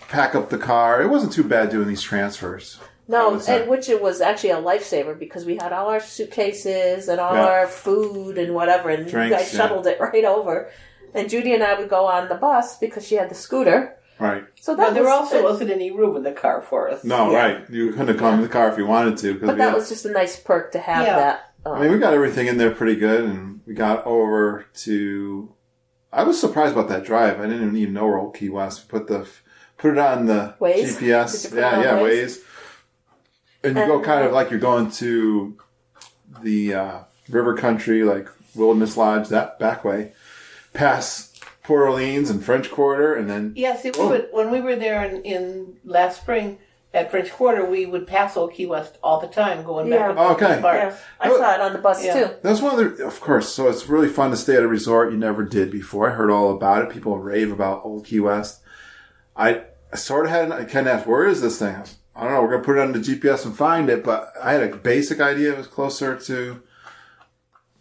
pack up the car. It wasn't too bad doing these transfers. No, and which it was actually a lifesaver because we had all our suitcases and all Yeah. our food and whatever, and Drinks, you guys shuttled it right over. And Judy and I would go on the bus because she had the scooter. Right. So that but there was, also wasn't any room in the car for us. No, Yeah. right. You couldn't have come in the car if you wanted to. but that was just a nice perk to have Yeah. that. I mean, we got everything in there pretty good, and we got over to... I was surprised about that drive. I didn't even know where Old Key West. Put it on the Waze? GPS. Did you put it on Waze? Waze. And you go kind of like you're going to the river country, like Wilderness Lodge, that back way, past Port Orleans and French Quarter, and then... Yes, when we were there in last spring at French Quarter, we would pass Old Key West all the time, going back and forth Okay. to the park. Yeah, I saw it on the bus Yeah. too. That's one of the... Of course, so it's really fun to stay at a resort you never did before. I heard all about it. People rave about Old Key West. I sort of had, I kind of asked, where is this thing? I don't know, we're going to put it on the GPS and find it, but I had a basic idea it was closer to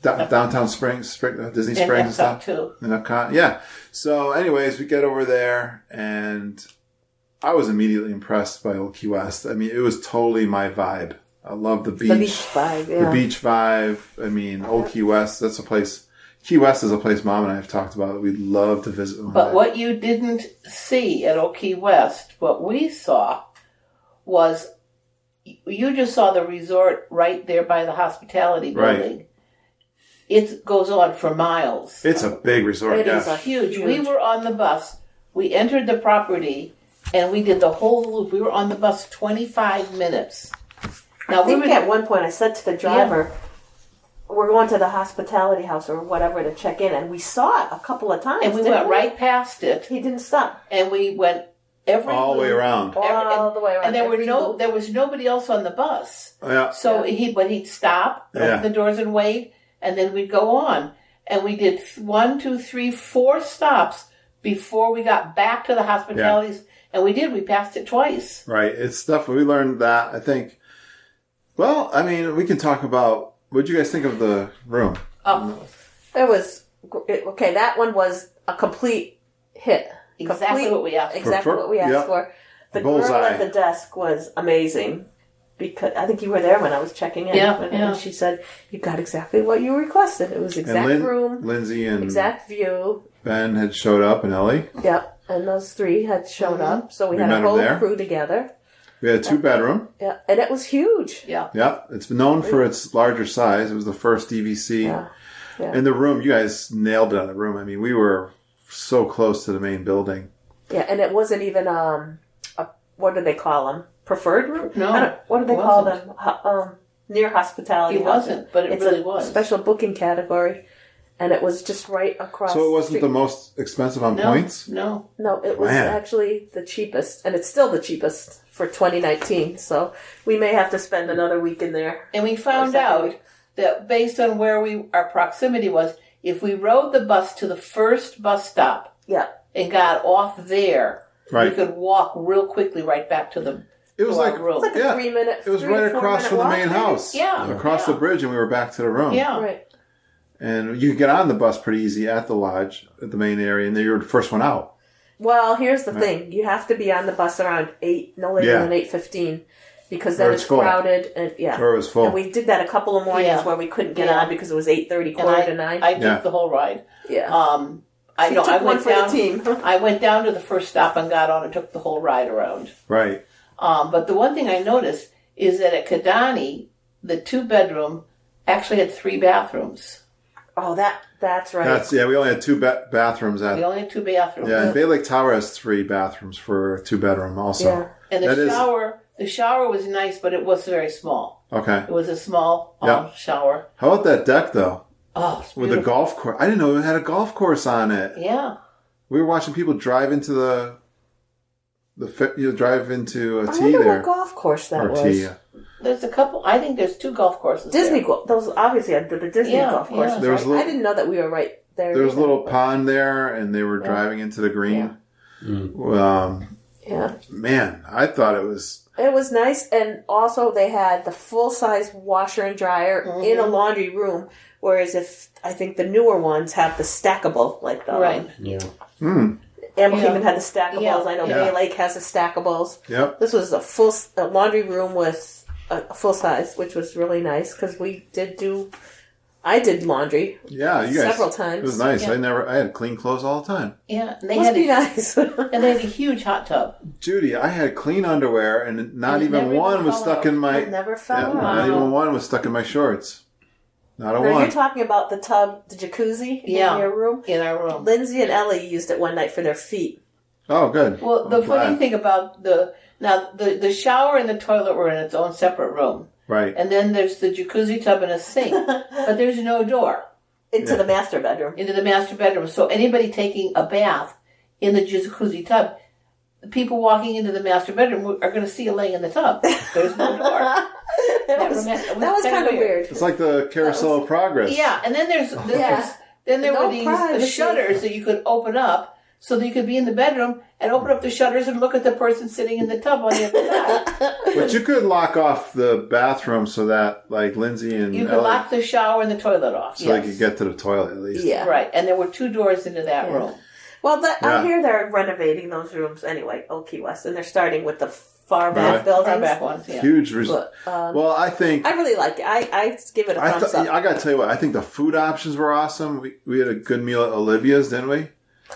downtown Springs, Disney Springs and stuff. Too. And Epcot, yeah. So anyways, we get over there, and I was immediately impressed by Old Key West. I mean, it was totally my vibe. I love the beach. The beach vibe, yeah. The beach vibe. I mean, Old Key West, that's a place. Key West is a place Mom and I have talked about that we'd love to visit one But day. what you didn't see at Old Key West, what we saw was, you just saw the resort right there by the hospitality building. Right. It goes on for miles. It's a big resort, It yeah. is a Huge. We were on the bus. We entered the property, and we did the whole loop. We were on the bus 25 minutes. Now, I think at one point I said to the driver, we're going to the hospitality house or whatever to check in, and we saw it a couple of times. and we didn't went right past it, He didn't stop. and we went every All the way loop, around. All the way around. And there every loop. there was nobody else on the bus. Yeah. So he'd stop, open the doors and wait, and then we'd go on. And we did 1, 2, 3, 4 stops before we got back to the hospitalities. And we passed it twice. Right. It's stuff we learned that, I think. Well, I mean, we can talk about, what did you guys think of the room? It was, okay, that one was a complete hit. Exactly what we asked for. Exactly what we asked for. The Bullseye. girl at the desk was amazing. Because I think you were there when I was checking in. And she said, you got exactly what you requested. It was exact room, Lindsay and exact view. Ben had showed up, and Ellie. Yep. And those three had shown up. So we had met a 'em whole there. crew together. We had a 2-bedroom. Yeah. And it was huge. Yeah. Yeah. It's known for its larger size. It was the first DVC. Yeah. Yeah. And the room, you guys nailed it on the room. I mean, we were so close to the main building. Yeah. And it wasn't even, what do they call them? Preferred room? No. What do they call them? Near hospitality. It wasn't, but it really was. Special booking category. And it was just right across. So it wasn't street. the most expensive on points? No. No, it was Man. actually the cheapest. And it's still the cheapest for 2019. So we may have to spend another week in there. And we found second out week. that based on where our proximity was, if we rode the bus to the first bus stop Yeah. and got off there, Right. we could walk real quickly right back to the It was like, room. It's like a 3 minute. it was right across from the main house. Yeah. Across the bridge, and we were back to the room. Yeah. Right. And you could get on the bus pretty easy at the lodge, at the main area, and then you were the first one out. Well, here's the thing. You have to be on the bus around 8, no later Yeah. than 8:15. Because Or then it's it's full. crowded. And Or it was full. And we did that a couple of mornings Yeah. where we couldn't get Yeah. on because it was 8:30, And quarter to 9. I took Yeah. the whole ride. yeah. I She know. took I one went for the down. team. I went down to the first stop and got on and took the whole ride around. Right. But the one thing I noticed is that at Kidani, the 2-bedroom actually had 3 bathrooms. Oh, that's right. We only had 2 bathrooms We at. only had 2 bathrooms. Yeah, and Bay Lake Tower has 3 bathrooms for a 2-bedroom also. Yeah. And the That is- shower was nice, but it was very small. Okay. It was a small Yeah. shower. How about that deck, though? Oh, it's With the beautiful. golf course. I didn't know it had a golf course on it. Yeah. We were watching people drive into drive into a I tee wonder there. what golf course that Or was. tee. There's a couple. I think there's 2 golf courses. Disney there. golf. Those obviously the Disney Yeah, golf yeah. courses. There was right? a little- I didn't know that we were right there. There was a either. little pond there, and they were driving into the green. Yeah. Man, I thought it was. It was nice, and also they had the full size washer and dryer in a laundry room. Whereas I think the newer ones have the stackable, like the Right. Yeah. Animal Kingdom had the stackables. Yeah. I know Yeah. Bay Lake has the stackables. Yep. This was a laundry room with a full size, which was really nice because I did laundry Yeah, you guys. several times. It was nice. Yeah. I had clean clothes all the time. Yeah. And they Must had be a, nice. and they had a huge hot tub. Judy, I had clean underwear, and not And it even never one even was fell stuck out. in my. It never fell Yeah, out. not even one was stuck in my shorts. Not a Now, one. you're talking about the tub, the jacuzzi Yeah. in your room? In our room. Lindsay and Ellie used it one night for their feet. Oh, good. Well, the I'm funny glad. thing about the shower and the toilet were in its own separate room. Right. And then there's the jacuzzi tub and a sink. But there's no door Into the master bedroom. into the master bedroom. So anybody taking a bath in the jacuzzi tub, the people walking into the master bedroom are going to see you laying in the tub. There's no door. That was kind of weird. It's like the carousel of progress. Yeah, and then there No were these privacy. shutters that you could open up so that you could be in the bedroom and open up the shutters and look at the person sitting in the tub on the other side. But you could lock off the bathroom so that, like, Lindsay and You could Ellie, lock the shower and the toilet off. so they could get to the toilet at least. Yeah. Right, and there were 2 doors into that room. Well, Yeah. I hear they're renovating those rooms anyway, Old Key West, and they're starting with the far back Right. buildings. Far back ones, yeah. Huge. But, Well, I think I really like it. I give it a thumbs up. I got to tell you what. I think the food options were awesome. We had a good meal at Olivia's, didn't we?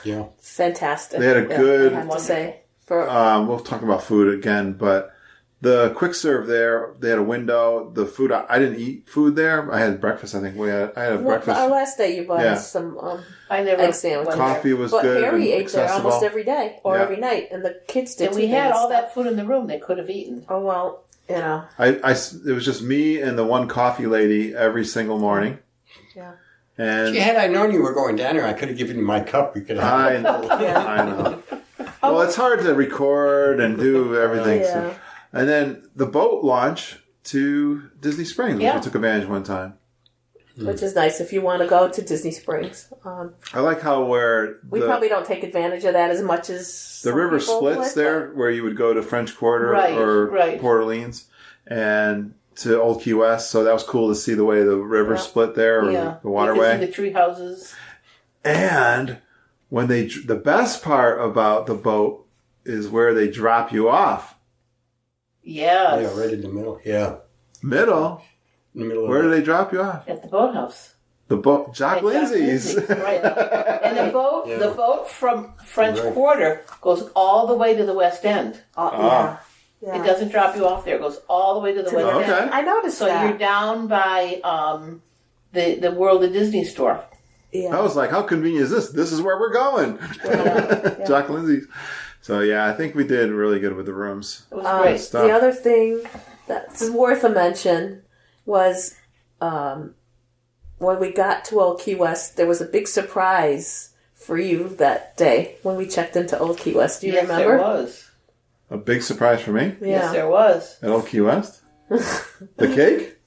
Yeah. Fantastic. They had a good. I have to say. For We'll talk about food again, but the quick serve there, they had a window. The food, I didn't eat food there. I had breakfast. I think I had a breakfast. Our last day, you bought Yeah. us some I never egg sandwiches. went there. Coffee was But good. Harry and ate there accessible. almost every day or Yeah. every night, and the kids did And too. we They had would all stop. that food in the room they could have eaten. Oh well, you know. It was just me and the one coffee lady every single morning. Yeah. And Had I known you were going down there, I could have given you my cup. You could have. I know. Well, it's hard to record and do everything. So. Yeah. And then the boat launch to Disney Springs, which Yeah. we took advantage one time. Which is nice if you want to go to Disney Springs. I like how where We probably don't take advantage of that as much as the some river people splits would, there, where you would go to French Quarter Right, or right. Port Orleans and to Old Key West. So that was cool to see the way the river split there, or Yeah. the waterway. You could see the tree houses. And when the best part about the boat is where they drop you off. Yes. Yeah, right in the middle. Yeah. Middle. In the middle Where of do they drop you off? At the boathouse. The boat, Jock At Jack Lindsay's. Lindsay's, right. And the boat from French Right. Quarter goes all the way to the West End. Ah. Yeah. It doesn't drop you off there. It goes all the way to the West Okay. End. I noticed So that. you're down by the World of Disney store. Yeah. I was like, how convenient is this? This is where we're going. Jock Lindsay's. So yeah, I think we did really good with the rooms. It was great. stuff. The other thing that's worth a mention was when we got to Old Key West, there was a big surprise for you that day when we checked into Old Key West. Do you Yes, remember? there was. A big surprise for me Yeah. Yes, there was. at Old Key West. The cake?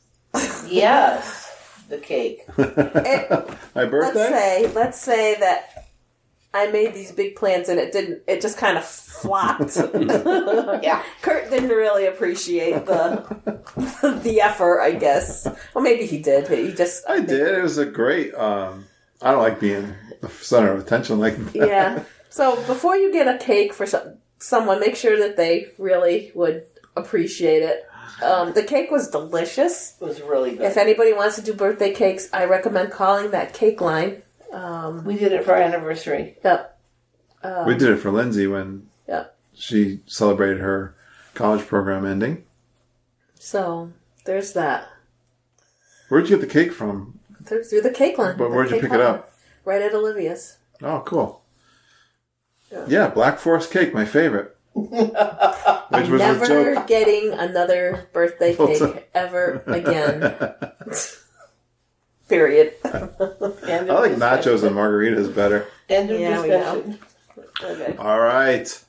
Yes, the cake. My birthday? Let's say that I made these big plans and it just kind of flopped. Yeah. Kurt didn't really appreciate the effort, I guess. Well, maybe he did. I did. It was a great. I don't like being the center of attention like that. Yeah. So before you get a cake for someone, make sure that they really would appreciate it. The cake was delicious. It was really good. If anybody wants to do birthday cakes, I recommend calling that cake line. We did it for our anniversary. Yep. We did it for Lindsay when Yep. she celebrated her college program ending. So there's that. Where'd you get the cake from? Through the cake line. But where'd you The pick cake it line. up? Right at Olivia's. Oh, cool. Yeah, Black Forest cake, my favorite. Which was a Never joke. getting another birthday cake ever again. Period. End I of like discussion. nachos and margaritas better. End of Yeah, we discussion. Okay. All right.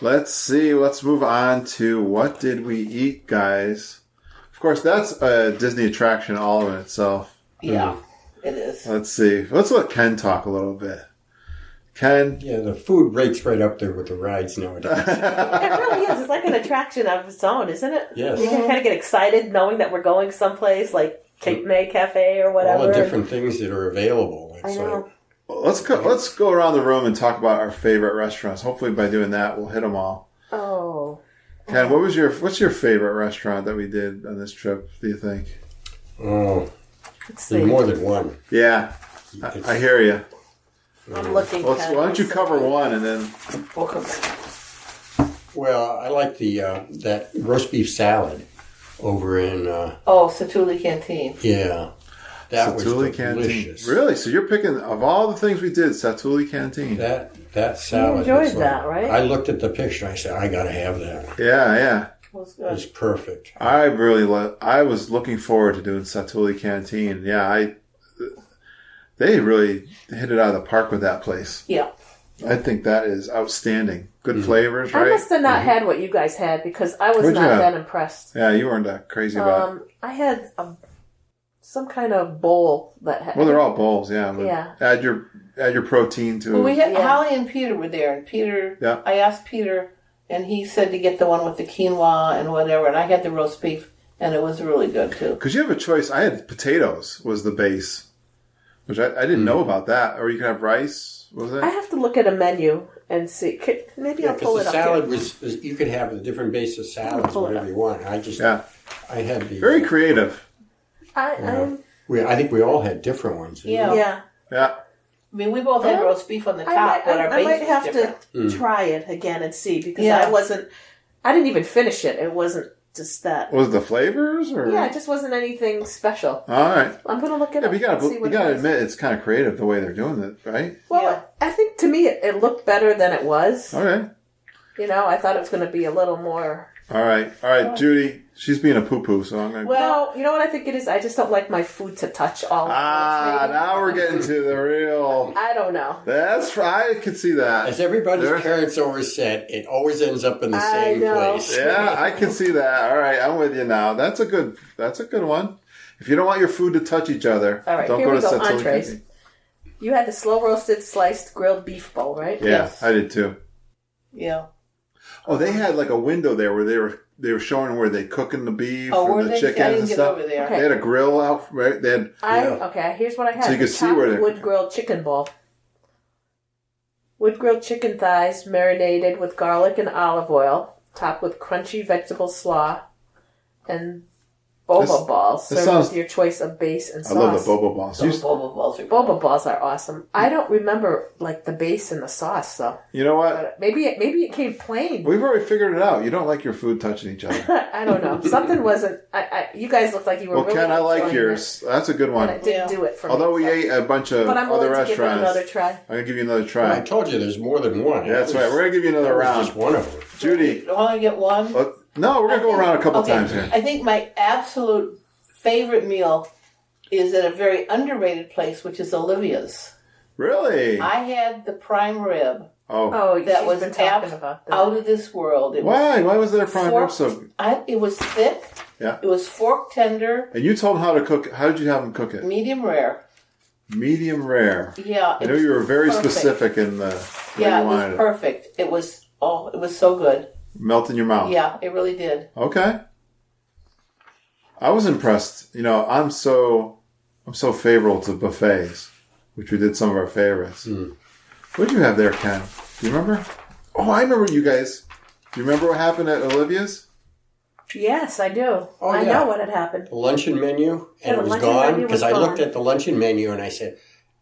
Let's see. Let's move on to what did we eat, guys? Of course, that's a Disney attraction all in itself. Yeah, it is. Let's see. Let's let Ken talk a little bit. Ken? Yeah, the food rate's right up there with the rides nowadays. It really is. It's like an attraction of its own, isn't it? Yes. You can kind of get excited knowing that we're going someplace like Cape May Cafe or whatever. All the different things that are available. It's I know. Let's go around the room and talk about our favorite restaurants. Hopefully by doing that, we'll hit them all. Oh. Ken, what's your favorite restaurant that we did on this trip, do you think? Oh, Let's there's see. more than one. Yeah, I hear you. I'm looking. Why don't you cover one and then... We'll come back. Well, I like the that roast beef salad over in Satuli Canteen. yeah. That Satuli was Canteen. delicious. Really? So you're picking, of all the things we did, Satuli Canteen. That salad. enjoyed was that, right? I looked at the picture. I said, I got to have that. Yeah. It was It was good. perfect. I was looking forward to doing Satuli Canteen. Yeah, they really hit it out of the park with that place. Yeah. I think that is outstanding. Good flavors, I right? must have not had what you guys had because I was What'd you not have? that impressed. Yeah, you weren't that crazy about it. I had some kind of bowl that had. Well, they're all bowls, yeah. But Yeah. Add add your protein to. Well, we had Holly and Peter were there, and Peter. Yeah. I asked Peter, and he said to get the one with the quinoa and whatever, and I had the roast beef, and it was really good too. Because you have a choice. I had potatoes was the base, which I didn't know about that. Or you could have rice. What was it? I have to look at a menu and see. Maybe I'll pull it up. The salad here. was you could have a different base of salads, whatever you want. I had the very creative. I think we all had different ones. Yeah. Yeah. I mean, we both had roast beef on the top, but our base I might have was different. to try it again and see because I didn't even finish it. It wasn't just that. Was it the flavors or? Yeah, it just wasn't anything special. All right. I'm going to look it up. But you gotta admit it's kind of creative the way they're doing it, right? Well, I think to me it looked better than it was. Okay. I thought it was going to be a little more. All right, Judy. She's being a poo-poo, so I'm going to... Well, you know what I think it is? I just don't like my food to touch all of it. Now we're getting to the real... I don't know. I can see that. As everybody's parents always said, it always ends up in the same place. Yeah, I can see that. All right, I'm with you now. That's a good one. If you don't want your food to touch each other, all right, don't here go we to go. Setsuki. Entrees. You had the slow-roasted sliced grilled beef bowl, right? Yeah, Yes. I did too. Yeah. Oh, they had like a window there where they were showing where they cooking the beef Oh, or were the they? chickens I didn't and get stuff. over there. Okay. They had a grill out, right? They had Okay, here's what I had. So you could see where they're- wood grilled chicken bowl. Wood grilled chicken thighs marinated with garlic and olive oil, topped with crunchy vegetable slaw, and boba balls this served sounds- with your choice of base and I sauce. love the boba balls. Those boba balls are good. Boba balls are awesome. I don't remember like the base and the sauce though. You know what? But maybe it came plain. We've already figured it out. You don't like your food touching each other. I don't know. Something wasn't. You guys looked like you were. Well, really Ken, I like enjoying yours. That's a good it, one. and it didn't do it for me. Although we so. ate a bunch of But I'm other willing to give it restaurants. another try. I'm going to give you another I try. told you there's more than one. Yeah, that's right. We're going to give you another That was round. just one of them. Judy. I want to get one. No, we're going to go around a couple Okay, times here. I think my absolute favorite meal is at a very underrated place, which is Olivia's. Really? I had the prime rib. Oh. That That was was been talking about that. out of this world. It Why? Why was there a prime rib forked- so... It was thick. Yeah. It was fork tender, And you told them how to cook it. How did you have them cook it? medium rare. Medium rare. Yeah, I know you were very perfect. specific in the way Yeah, you it wanted was perfect. It was so good. Melt in your mouth. Yeah, it really did. Okay. I was impressed. I'm so favorable to buffets, which we did some of our favorites. What did you have there, Ken? Do you remember? Oh, I remember you guys. Do you remember what happened at Olivia's? Yes, I do. Oh, I yeah. know what had happened. The luncheon menu, Yeah, and the it was luncheon gone menu because was I looked gone. at the luncheon menu and I said,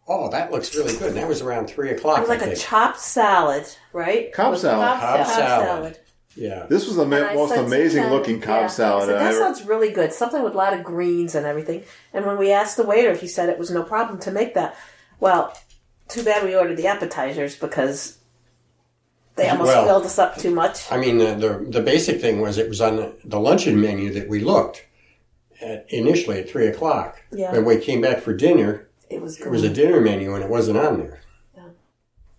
"Oh, that looks really good." And that was around 3 o'clock. It was like I a think. chopped salad, right? Cobb salad. Cobb Chopped salad. Yeah. This was the And I most said to amazing Ken, looking Cobb salad I said, I that ever. sounds really good. Something with a lot of greens and everything. And when we asked the waiter, he said it was no problem to make that. Well, too bad we ordered the appetizers because they almost Well, filled us up too much. I mean, the basic thing was it was on the luncheon menu that we looked at initially at 3 o'clock. Yeah. And when we came back for dinner, It was it was a dinner menu and it wasn't on there.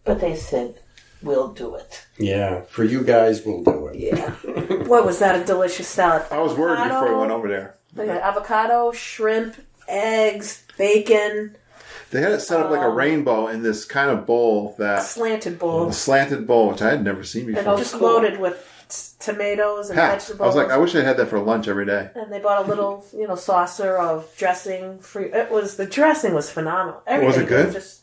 But they said, we'll do it. Yeah, for you guys, we'll do it. Yeah. What was that? A delicious salad. I was worried before we went over there. They had avocado, shrimp, eggs, bacon, They had it set up like a rainbow in this kind of bowl a that slanted bowl. a slanted bowl, which I had never seen And before. just loaded with tomatoes and Packed. vegetables. I was like, I wish I had that for lunch every day. And they bought a little, saucer of dressing. The dressing was phenomenal. Was it Everything good? it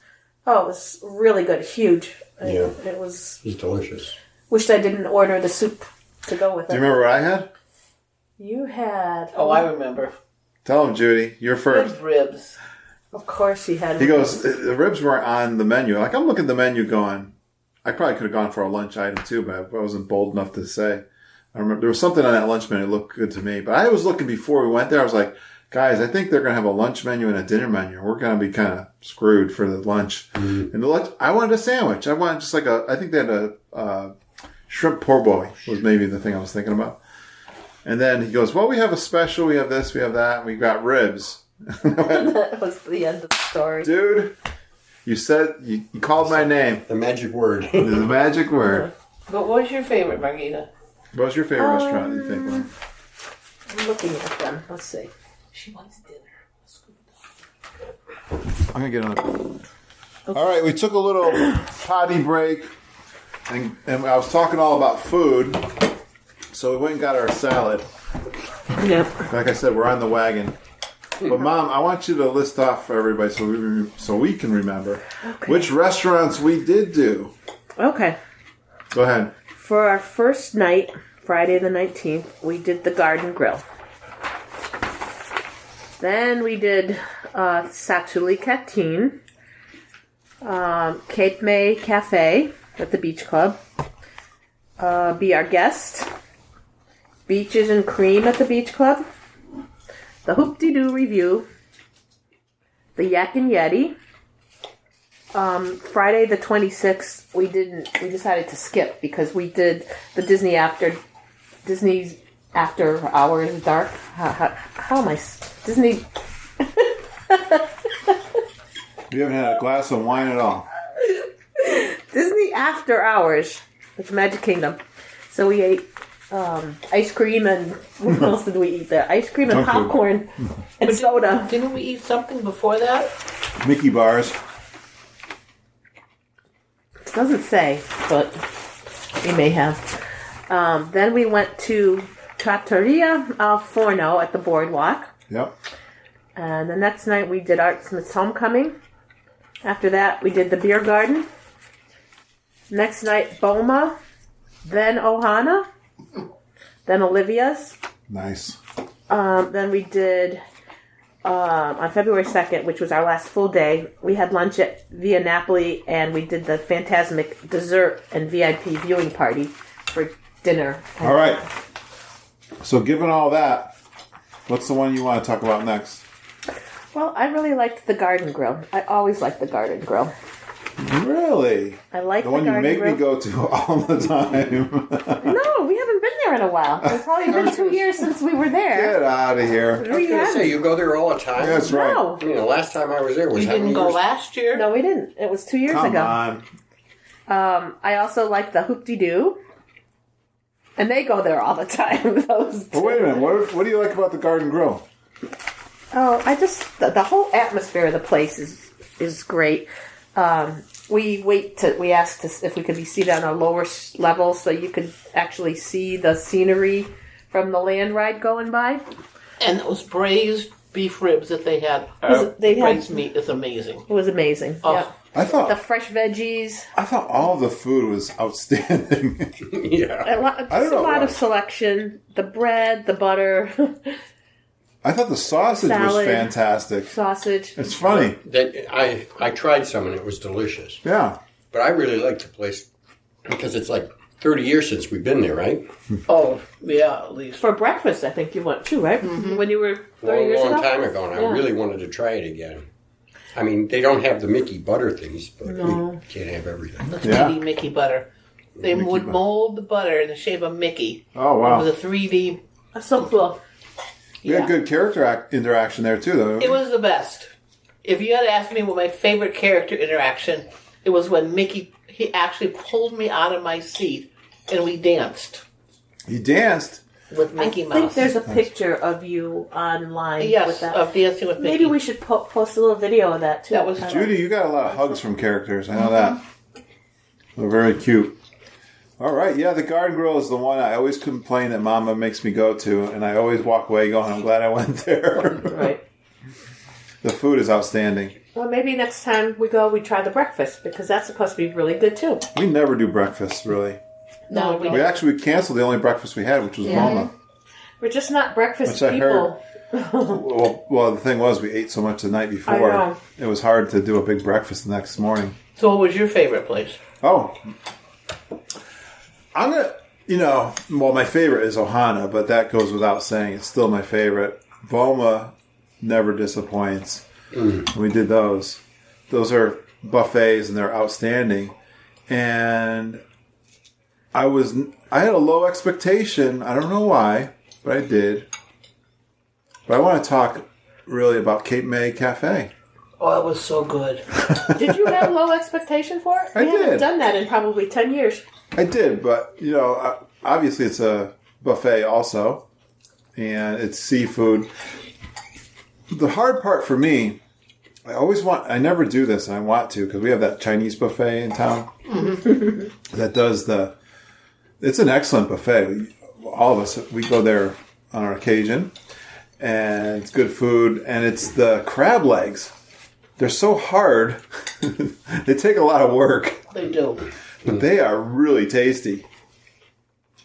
was really good, huge. Yeah. It was. It was delicious. Wished I didn't order the soup to go with it. Do you remember what I had? You had. Oh, I remember. Tell him, Judy. You're first. Good ribs. Of course, you had. He goes, the ribs weren't on the menu. Like, I'm looking at the menu going, I probably could have gone for a lunch item too, but I wasn't bold enough to say. I remember there was something on that lunch menu that looked good to me. But I was looking before we went there. I was like, guys, I think they're going to have a lunch menu and a dinner menu. We're going to be kind of screwed for the lunch. And the lunch, I wanted a sandwich. I wanted just like I think they had a shrimp po' boy was maybe the thing I was thinking about. And then he goes, well, we have a special. We have this, we have that. And we got ribs. That was the end of the story. Dude, you said, you called my name. The magic word. The magic word. But what was your favorite, Margita? What was your favorite restaurant, you think? Lauren? I'm looking at them. Let's see. She wants dinner. I'm going to get on. All right, we took a little potty break, and I was talking all about food, so we went and got our salad. Yep. Like I said, we're on the wagon. But Mom, I want you to list off for everybody so we can remember which restaurants we did do. Okay. Go ahead. For our first night, Friday the 19th, we did the Garden Grill. Then we did Satuli Canteen, Cape May Cafe at the Beach Club, Be Our Guest, Beaches and Cream at the Beach Club, the Hoop-de-Doo Review, the Yak and Yeti. Friday the 26th, we decided to skip because we did the Disney's After Hours Dark. How am I? Disney. You haven't had a glass of wine at all. Disney After Hours. It's Magic Kingdom. So we ate ice cream and what else did we eat there? Ice cream and popcorn and soda. Didn't we eat something before that? Mickey bars. It doesn't say, but we may have. Then we went to Trattoria al Forno at the Boardwalk. Yep. And the next night we did Art Smith's Homecoming. After that, we did the Beer Garden. Next night, Boma. Then Ohana. Then Olivia's. Nice. Then we did, on February 2nd, which was our last full day, we had lunch at Via Napoli, and we did the Fantasmic dessert and VIP viewing party for dinner. All right. So given all that, what's the one you want to talk about next? Well, I really liked the Garden Grill. I always liked the Garden Grill. Really? I like the one you make me go to all the time. No, we haven't been there in a while. It's probably been 2 years since we were there. Get out of here. I was going to say, you go there all the time? That's right. No. I mean, the last time I was there was We how many didn't go years? last year. No, we didn't. It was 2 years Come ago. on. I also like the Hoop-de-Doo. And they go there all the time. Those But wait a minute. What do you like about the Garden Grill? Oh, the whole atmosphere of the place is great. We asked if we could be seated on a lower level so you could actually see the scenery from the land ride going by. And those braised beef ribs that they had, braised meat is amazing. It was amazing. Oh. Yeah. I thought The fresh veggies. I thought all the food was outstanding. Yeah. A lot of selection. The bread, the butter, I thought the sausage was Salad. fantastic. sausage. It's funny. That I tried some and it was delicious. Yeah. But I really liked the place because it's like 30 years since we've been there, right? Oh, yeah, at least. For breakfast, I think you went too, right? Mm-hmm. When you were 30 Long, years long ago? time ago, and I really wanted to try it again. I mean, they don't have the Mickey butter things, but you can't have everything. The Yeah. 3D Mickey butter. They Mickey would butter. mold the butter in the shape of Mickey. Oh, wow. With a 3D. That's so cool. We had good character interaction there, too, though. It was the best. If you had asked me what my favorite character interaction, it was when Mickey, he actually pulled me out of my seat and we danced He danced. with Mickey I Mouse. think there's a picture of you online with Yes, that. of dancing with Mickey. Maybe we should post a little video of that, too. That was Judy, you got a lot of hugs from characters. I know that. They're very cute. All right, yeah, the Garden Grill is the one I always complain that Mama makes me go to, and I always walk away going, I'm glad I went there. Right. The food is outstanding. Well, maybe next time we go, we try the breakfast, because that's supposed to be really good, too. We never do breakfast, really. No, we We canceled the only breakfast we had, which was Mama. We're just not breakfast Which I people. Well, the thing was, we ate so much the night before. I know. It was hard to do a big breakfast the next morning. So what was your favorite place? Oh. I'm going to, well, my favorite is Ohana, but that goes without saying. It's still my favorite. Boma never disappoints. We did those. Those are buffets, and they're outstanding. And I had a low expectation. I don't know why, but I did. But I want to talk really about Cape May Cafe. Oh, it was so good. Did you have low expectation for it? I We haven't did. done that in probably 10 years. I did, but, obviously it's a buffet also, and it's seafood. The hard part for me I never do this, and I want to, because we have that Chinese buffet in town that does it's an excellent buffet. All of us, we go there on our occasion, and it's good food, and it's the crab legs. They're so hard. They take a lot of work. They do. But they are really tasty.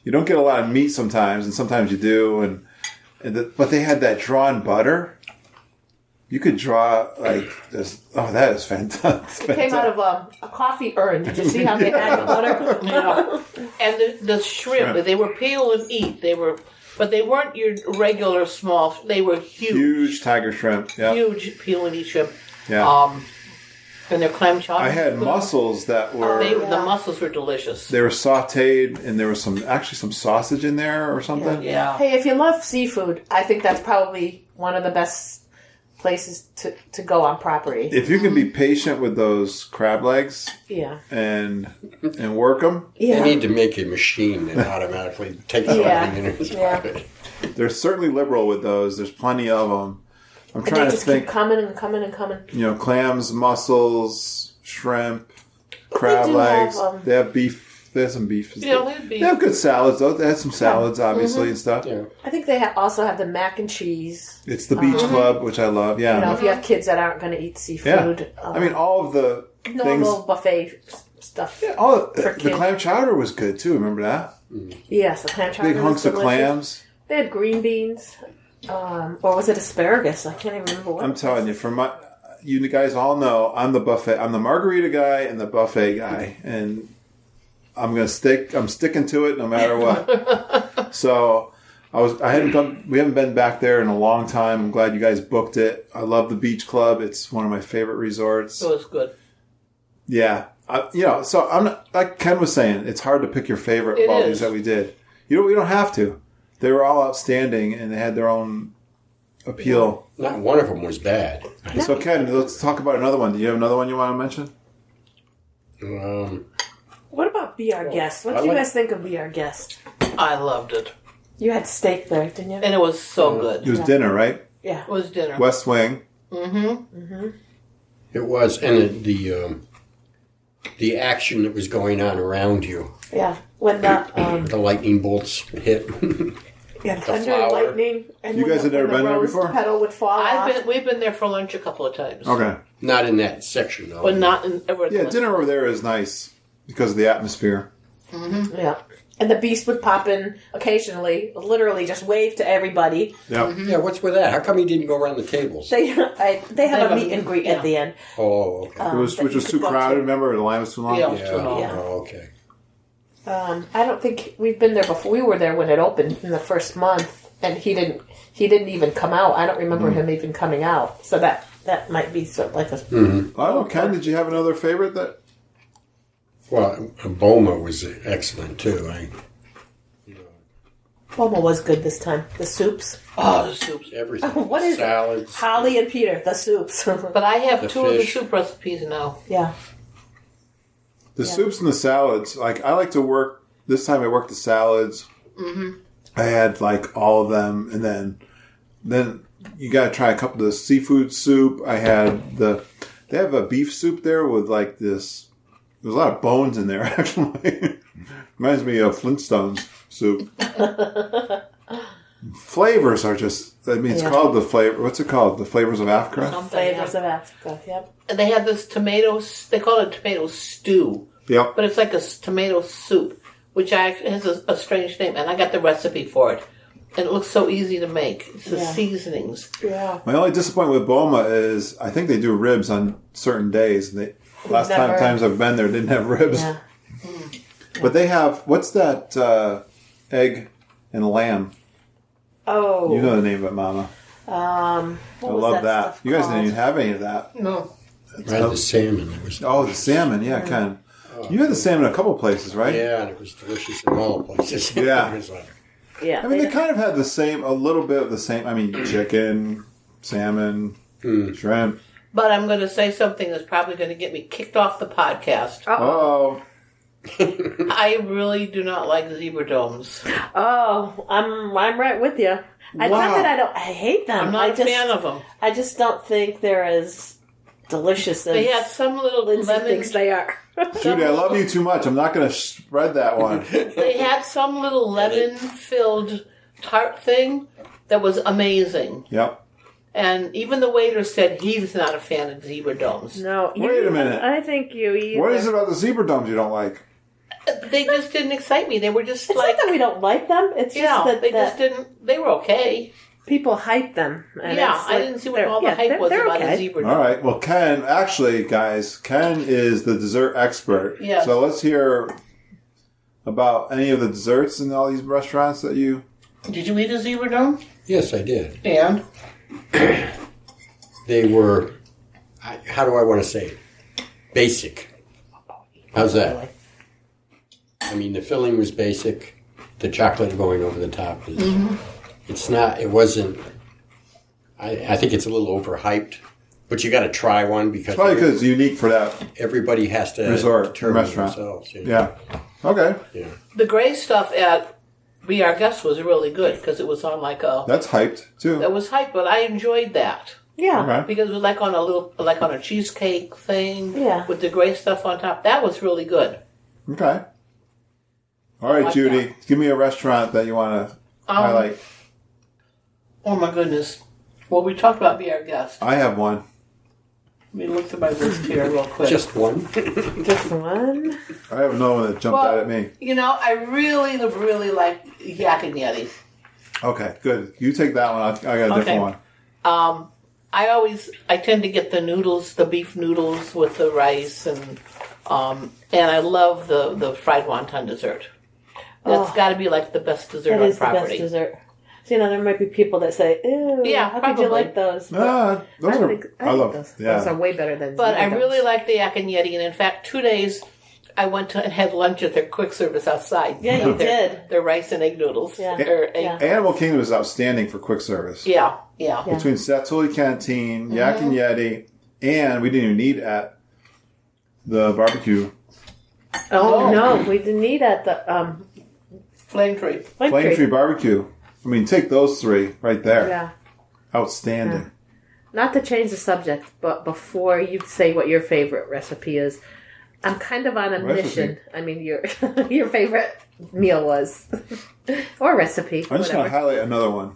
You don't get a lot of meat sometimes, and sometimes you do, but they had that drawn butter. You could draw like this. Oh, that is fantastic. It came out of a coffee urn. Did you see how they had the butter? Yeah. And the shrimp, they were peel and eat. But they weren't your regular small. They were huge. Huge tiger shrimp. Yeah. Huge peel and eat shrimp. Yeah. And their clam chowder. I had mussels that were. The mussels were delicious. They were sautéed, and there was some sausage in there or something. Yeah. Hey, if you love seafood, I think that's probably one of the best places to go on property. If you can be patient with those crab legs, and work them, They need to make a machine that automatically takes everything in its pocket. They're certainly liberal with those. There's plenty of them. I'm And trying they to just think. keep coming and coming and coming. Clams, mussels, shrimp, crab do legs. have, They have beef. They have some beef. Yeah, they have beef. They have good salads, though. They had some salads, obviously, and stuff. Yeah. I think they also have the mac and cheese. It's the Beach Club, which I love. Yeah. If you have kids that aren't going to eat seafood. I mean, all of the normal things. buffet stuff. Yeah, all for the kids. clam chowder was good, too. Remember that? Yes, the clam chowder. Big was hunks of delicious. clams. They had green beans. Or was it asparagus? I can't even remember what. I'm telling you, you guys all know I'm the buffet. I'm the margarita guy and the buffet guy, and I'm sticking to it no matter what. So we haven't been back there in a long time. I'm glad you guys booked it. I love the Beach Club. It's one of my favorite resorts. It was good. Yeah. So I'm not, like Ken was saying, it's hard to pick your favorite of all these that we did. We don't have to. They were all outstanding, and they had their own appeal. Not one of them was bad. So, Ken, let's talk about another one. Do you have another one you want to mention? What about Be Our Guest? What did you guys think of Be Our Guest? I loved it. You had steak there, didn't you? And it was so good. It was dinner, right? Yeah. It was dinner. West Wing. It was, and the action that was going on around you. Yeah. When The lightning bolts hit. thunder, flower. lightning, and You guys had never been there rose before? petal would fall off. We've been there for lunch a couple of times. Okay. Not in that section, though. But not in Yeah, dinner over there is nice because of the atmosphere. Yeah. And the beast would pop in occasionally, literally just wave to everybody. Yep. Yeah, what's with that? How come he didn't go around the tables? They have a meet and greet at the end. Oh, okay. Which was too crowded, remember? The line was too long? Yeah. Yeah. Yeah. Oh, okay. I don't think we've been there before. We were there when it opened in the first month, and he didn't even come out. I don't remember him even coming out. So that might be sort of like a. I don't know, Ken, did you have another favorite that? Well, Boma was excellent, too. Boma was good this time. The soups. Oh, the soups. Everything. What is it? Salads. Holly and Peter, the soups. But I have The two of the fish. soup recipes now. Yeah. The soups and the salads. Like, I like to work, this time I worked the salads. Mm-hmm. I had, like, all of them. And then you got to try a couple of the seafood soup. I had they have a beef soup there with, like, this. There's a lot of bones in there, actually. Reminds me of Flintstones soup. Flavors are just, it's called the flavor. What's it called? The Flavors of Africa? Flavors of Africa, yep. And they had this they call it tomato stew. Yep. But it's like a tomato soup, which has a strange name. And I got the recipe for it. And it looks so easy to make. It's the seasonings. Yeah. My only disappointment with Boma is I think they do ribs on certain days. And last times I've been there, didn't have ribs. Yeah. But they have, what's that egg and lamb? Oh. You know the name of it, Mama. I love that. You guys didn't even have any of that. No. I had the salmon. It was The salmon, yeah, Ken. You had the salmon in a couple places, right? Yeah, and it was delicious in all places. Yeah. It was like, Yeah. I mean, they kind of had a little bit of the same. I mean, chicken, salmon, shrimp. But I'm going to say something that's probably going to get me kicked off the podcast. Oh, I really do not like zebra domes. Oh, I'm right with you. It's not that I hate them. I'm not a fan of them. I just don't think they're as delicious as They had some little Lindsay lemon. thinks they are. Judy, I love you too much. I'm not going to spread that one. They had some little lemon-filled tart thing that was amazing. Yep. And even the waiter said he's not a fan of zebra domes. No, Wait a minute. I think you either. What is it about the zebra domes you don't like? They just didn't excite me. They were just It's like, not that we don't like them. It's just that, they just didn't. They were okay. people hype them. And Yeah, it's I like, didn't see what they're- all the yeah, hype was they're about okay. a zebra All dome. right. Well, Ken, actually, guys, Ken is the dessert expert. Yes. So let's hear about any of the desserts in all these restaurants that you... Did you eat a zebra dome? Yes, I did. And They were, how do I want to say it? Basic. How's that? I mean, the filling was basic. The chocolate going over the top is, it's not, it wasn't, I think it's a little overhyped. But you got to try one because Probably because it's unique for that everybody has to resort determine restaurant. themselves. Yeah. Okay. Yeah. the gray stuff at Be Our Guest was really good because it was on like a. That's hyped, too. That was hype, but I enjoyed that. Yeah. Okay. Because it was like on a cheesecake thing. Yeah. With the gray stuff on top. That was really good. Okay. All right, like Judy. that. Give me a restaurant that you want to highlight. Oh my goodness. Well, we talked about Be Our Guest. I have one. Let me look through my list here real quick. Just one. Just one? I have no one that jumped out at me. You know, I really like Yak and Yeti. Okay, good. You take that one. I got a different one. I tend to get the noodles, the beef noodles with the rice, and I love the fried wonton dessert. That's got to be like the best dessert That on is the property. best dessert. So, there might be people that say, ew, Yeah, how could you probably. like those? Those are. I love. those. Yeah. Those are way better than But I zebra really domes. like the Yak and Yeti, and in fact, 2 days I went to and had lunch at their quick service outside. Yeah, you Their- did. Their rice and egg noodles. Yeah. Or egg- Yeah. Animal Kingdom is outstanding for quick service. yeah. Between Satuli Canteen, Yak and Yeti, and we didn't even eat at the barbecue. Oh, no, we didn't eat at the Flame Tree. Flame Tree Barbecue. I mean, take those three right there. Yeah. Outstanding. Not to change the subject, but before you say what your favorite recipe is, I'm kind of on a Recipe? mission. I mean, your your favorite meal was, or recipe. I'm just going to highlight another one.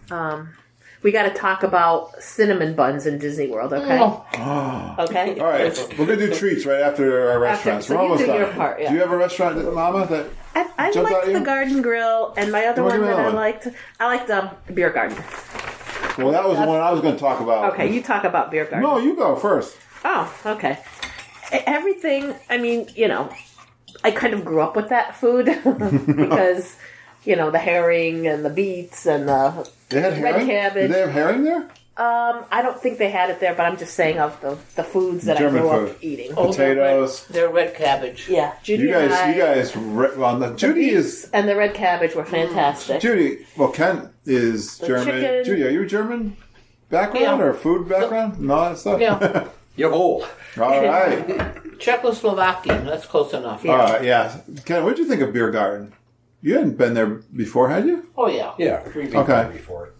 We got to talk about cinnamon buns in Disney World, okay? Okay. All right, we're going to do treats right after our restaurants. so We're you almost do done. your part, yeah. Do you have a restaurant, Mama, that I jumped out liked at you? the Garden Grill, and my other Give me one that another I one. liked Beer Garden. Well, that was the one I was going to talk about. Okay, you talk about Beer Garden. No, you go first. Oh, okay. Everything, I mean, I kind of grew up with that food because, the herring and the beets and the They had red herring? cabbage. Did they have herring there? I don't think they had it there, but I'm just saying of the foods that German I grew food. up eating. Potatoes. Their red cabbage. Yeah, Judy You and I, guys, Judy is, and the red cabbage were fantastic. Judy, well, Ken is German. chicken. Judy, are you German background or food background? No, that stuff? Yeah. Jawohl. All right. Czechoslovakian. That's close enough. All right, yeah. Ken, what did you think of Beer Garden? You hadn't been there before, had you? Oh, yeah. Yeah, we've been Okay. there before.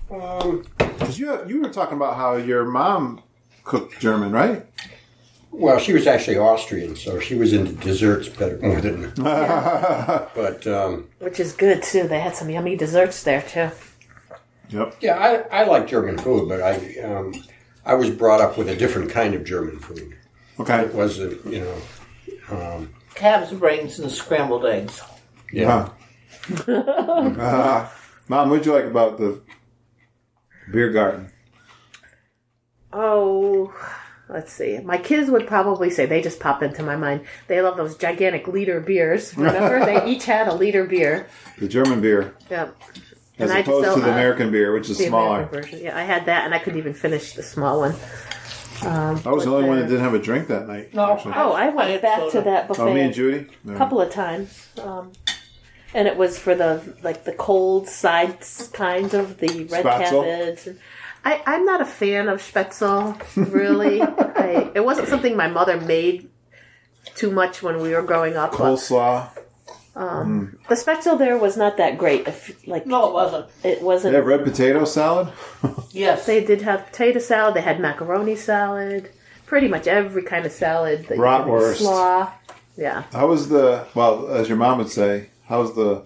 Because you were talking about how your mom cooked German, right? Well, she was actually Austrian, so she was into desserts better more than. But Which is good, too. They had some yummy desserts there, too. Yep. yeah, I like German food, but I was brought up with a different kind of German food. Okay. It wasn't, Calves, brains, and scrambled eggs. yeah. Mom, what did you like about the Beer Garden? Oh, let's see. My kids would probably say, they just pop into my mind, they love those gigantic liter beers. Remember? They each had a liter beer. The German beer, Yep. as And I opposed just to the don't- American beer, which is The smaller. American version. Yeah, I had that, and I couldn't even finish the small one. I was the only one that didn't have a drink that night. No. actually. Oh, I went had back to soda. that buffet Oh, me and Judy? No. a couple of times. And it was for the cold sides kind of, the red Spatzel? cabbage. And I'm not a fan of Spätzle, really. It wasn't something my mother made too much when we were growing up. but Coleslaw. the Spätzle there was not that great. No, it wasn't. It They wasn't. have red potato salad? Yes. They did have potato salad. They had macaroni salad, pretty much every kind of salad. That Bratwurst. Slaw. Yeah. How was as your mom would say, how's the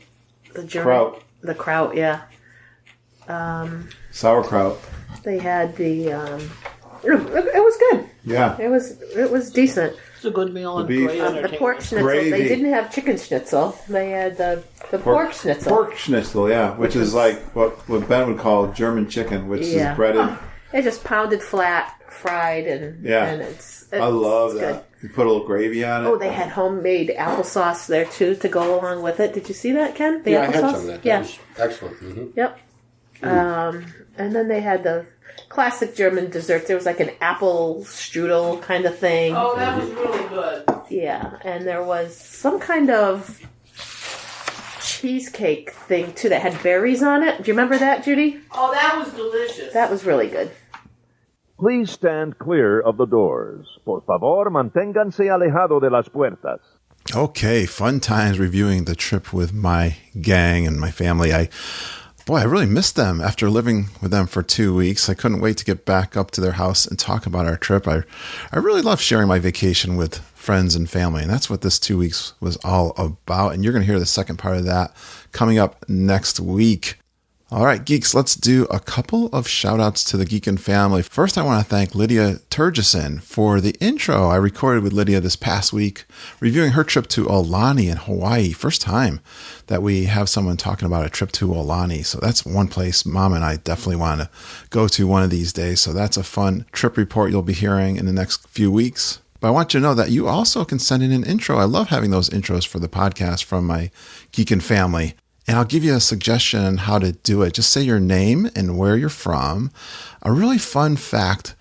kraut? The kraut, yeah. Sauerkraut. They had the, it was good. Yeah. It was decent. It's a good meal and beef. great The entertainment. pork schnitzel. Gravy. They didn't have chicken schnitzel. They had the pork schnitzel. Pork schnitzel, yeah, which is like what Ben would call German chicken, which is breaded. It's just pounded flat, fried, and it's I love that. good. You put a little gravy on it. Oh, they had homemade applesauce there too to go along with it. Did you see that, Ken? The Yeah, applesauce? I had some of that. Yeah. That was excellent. Mm-hmm. Yep. And then they had the classic German desserts. There was like an apple strudel kind of thing. Oh, that was really good. Yeah, and there was some kind of cheesecake thing too that had berries on it. Do you remember that, Judy? Oh, that was delicious. That was really good. Please stand clear of the doors. Por favor, manténganse alejado de las puertas. Okay, fun times reviewing the trip with my gang and my family. I really missed them after living with them for 2 weeks. I couldn't wait to get back up to their house and talk about our trip. I really love sharing my vacation with friends and family, and that's what this 2 weeks was all about. And you're going to hear the second part of that coming up next week. All right, geeks, let's do a couple of shout outs to the Geekin' family. First, I want to thank Lydia Turgeson for the intro I recorded with Lydia this past week, reviewing her trip to Aulani in Hawaii. First time that we have someone talking about a trip to Aulani. So that's one place Mom and I definitely want to go to one of these days. So that's a fun trip report you'll be hearing in the next few weeks. But I want you to know that you also can send in an intro. I love having those intros for the podcast from my Geekin' family. And I'll give you a suggestion on how to do it. Just say your name and where you're from, a really fun fact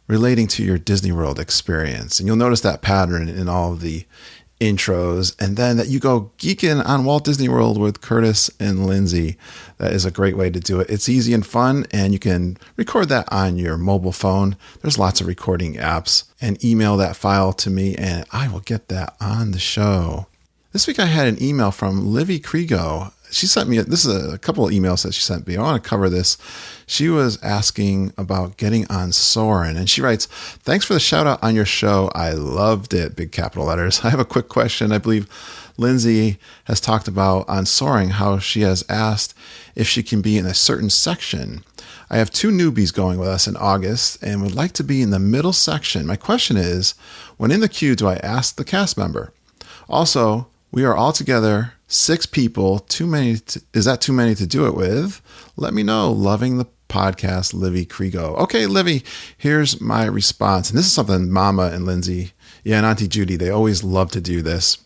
relating to your Disney World experience. And you'll notice that pattern in all of the intros. And then that you go geeking on Walt Disney World with Curtis and Lindsay. That is a great way to do it. It's easy and fun, and you can record that on your mobile phone. There's lots of recording apps. And email that file to me, and I will get that on the show. This week I had an email from Livy Krigo. She sent me, this is a couple of emails that she sent me. I want to cover this. She was asking about getting on Soarin', and she writes, "Thanks for the shout out on your show. I loved it." Big capital letters. I have a quick question. I believe Lindsay has talked about on Soaring how she has asked if she can be in a certain section. I have 2 newbies going with us in August and would like to be in the middle section. My question is, when in the queue, do I ask the cast member? Also, we are all together 6 people. Is that too many to do it with? Let me know. Loving the podcast, Livy Krigo. Okay, Livy, here's my response. And this is something Mama and Lindsay, and Auntie Judy, they always love to do this.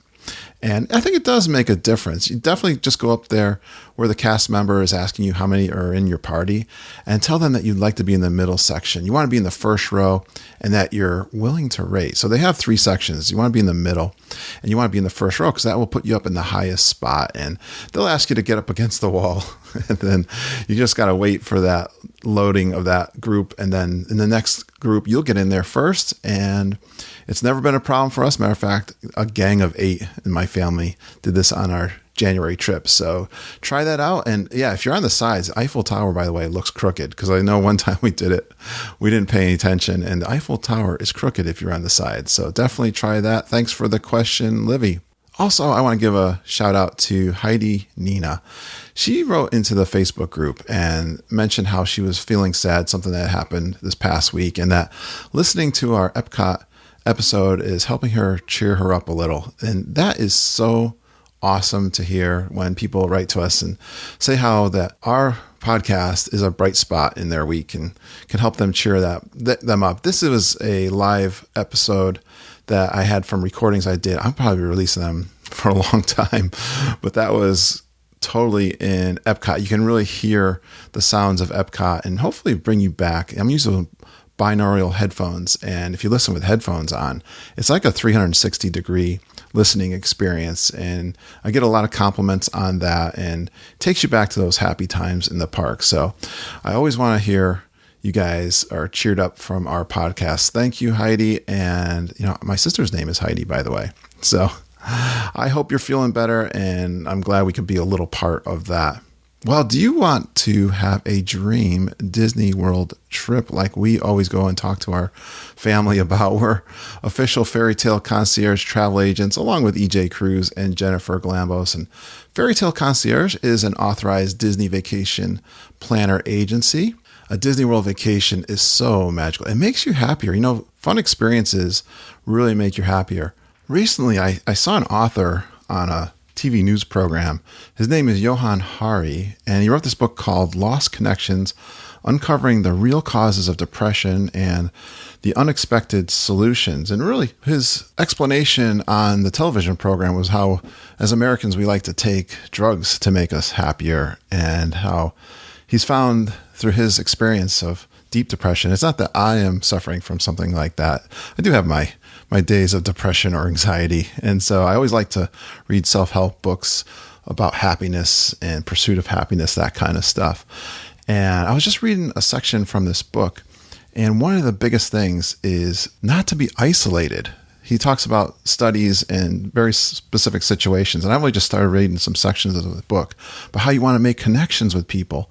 And I think it does make a difference. You definitely just go up there where the cast member is asking you how many are in your party and tell them that you'd like to be in the middle section. You want to be in the first row and that you're willing to rate. So they have 3 sections. You want to be in the middle and you want to be in the first row because that will put you up in the highest spot. And they'll ask you to get up against the wall. And then you just got to wait for that loading of that group. And then in the next group, you'll get in there first. And it's never been a problem for us. Matter of fact, a gang of 8 in my family did this on our January trip. So try that out. And yeah, if you're on the sides, Eiffel Tower, by the way, looks crooked because I know one time we did it. We didn't pay any attention. And the Eiffel Tower is crooked if you're on the side. So definitely try that. Thanks for the question, Livy. Also, I want to give a shout out to Heidi Nina. She wrote into the Facebook group and mentioned how she was feeling sad, something that happened this past week, and that listening to our Epcot episode is helping her cheer her up a little. And that is so awesome to hear when people write to us and say how that our podcast is a bright spot in their week and can help them cheer them up. This was a live episode that I had from recordings I did. I'm probably releasing them for a long time, but that was totally in Epcot. You can really hear the sounds of Epcot and hopefully bring you back. I'm using binaural headphones, and if you listen with headphones on, it's like a 360-degree listening experience, and I get a lot of compliments on that, and it takes you back to those happy times in the park. So I always want to hear you guys are cheered up from our podcast. Thank you, Heidi. And, my sister's name is Heidi, by the way. So I hope you're feeling better, and I'm glad we could be a little part of that. Well, do you want to have a dream Disney World trip like we always go and talk to our family about? We're official Fairy Tale Concierge travel agents, along with EJ Cruz and Jennifer Glambos. And Fairy Tale Concierge is an authorized Disney vacation planner agency. A Disney World vacation is so magical. It makes you happier. Fun experiences really make you happier. Recently, I saw an author on a TV news program. His name is Johan Hari, and he wrote this book called Lost Connections, Uncovering the Real Causes of Depression and the Unexpected Solutions. And really, his explanation on the television program was how, as Americans, we like to take drugs to make us happier, and how he's found through his experience of deep depression. It's not that I am suffering from something like that. I do have my days of depression or anxiety. And so I always like to read self-help books about happiness and pursuit of happiness, that kind of stuff. And I was just reading a section from this book. And one of the biggest things is not to be isolated. He talks about studies and very specific situations. And I've only just started reading some sections of the book, but how you want to make connections with people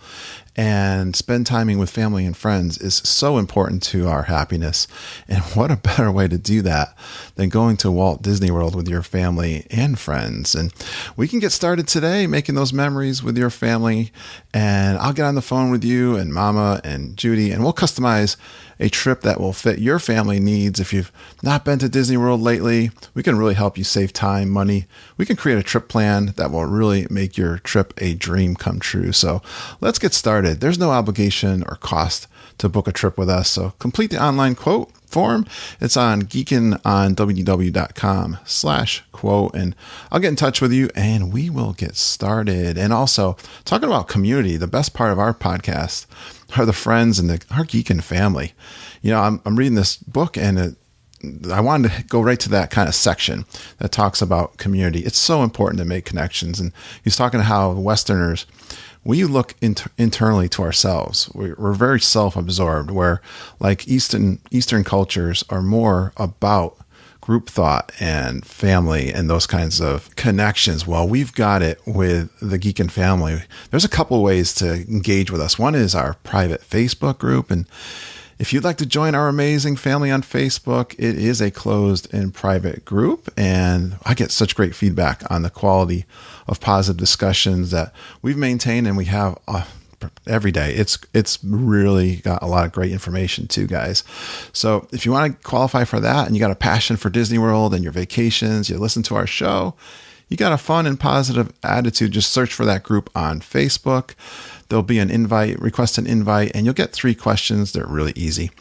and spend timing with family and friends is so important to our happiness. And what a better way to do that than going to Walt Disney World with your family and friends. And we can get started today making those memories with your family. And I'll get on the phone with you and Mama and Judy, and we'll customize a trip that will fit your family needs. If you've not been to Disney World lately, we can really help you save time, money. We can create a trip plan that will really make your trip a dream come true. So let's get started. There's no obligation or cost to book a trip with us. So complete the online quote form. It's on geekinondwd.com/quote, and I'll get in touch with you and we will get started. And also, talking about community, the best part of our podcast are the friends and our Geekin family. I'm reading this book, and I wanted to go right to that kind of section that talks about community. It's so important to make connections. And he's talking to how Westerners, we look internally to ourselves. We're very self-absorbed, where like Eastern cultures are more about group thought and family and those kinds of connections. Well, we've got it with the Geekin family. There's a couple ways to engage with us. One is our private Facebook group. And if you'd like to join our amazing family on Facebook, it is a closed and private group. And I get such great feedback on the quality of positive discussions that we've maintained and we have every day. It's really got a lot of great information too, guys. So if you want to qualify for that and you got a passion for Disney World and your vacations, you listen to our show, you got a fun and positive attitude, just search for that group on Facebook. There'll be an invite, request an invite, and you'll get 3 questions. They're really easy,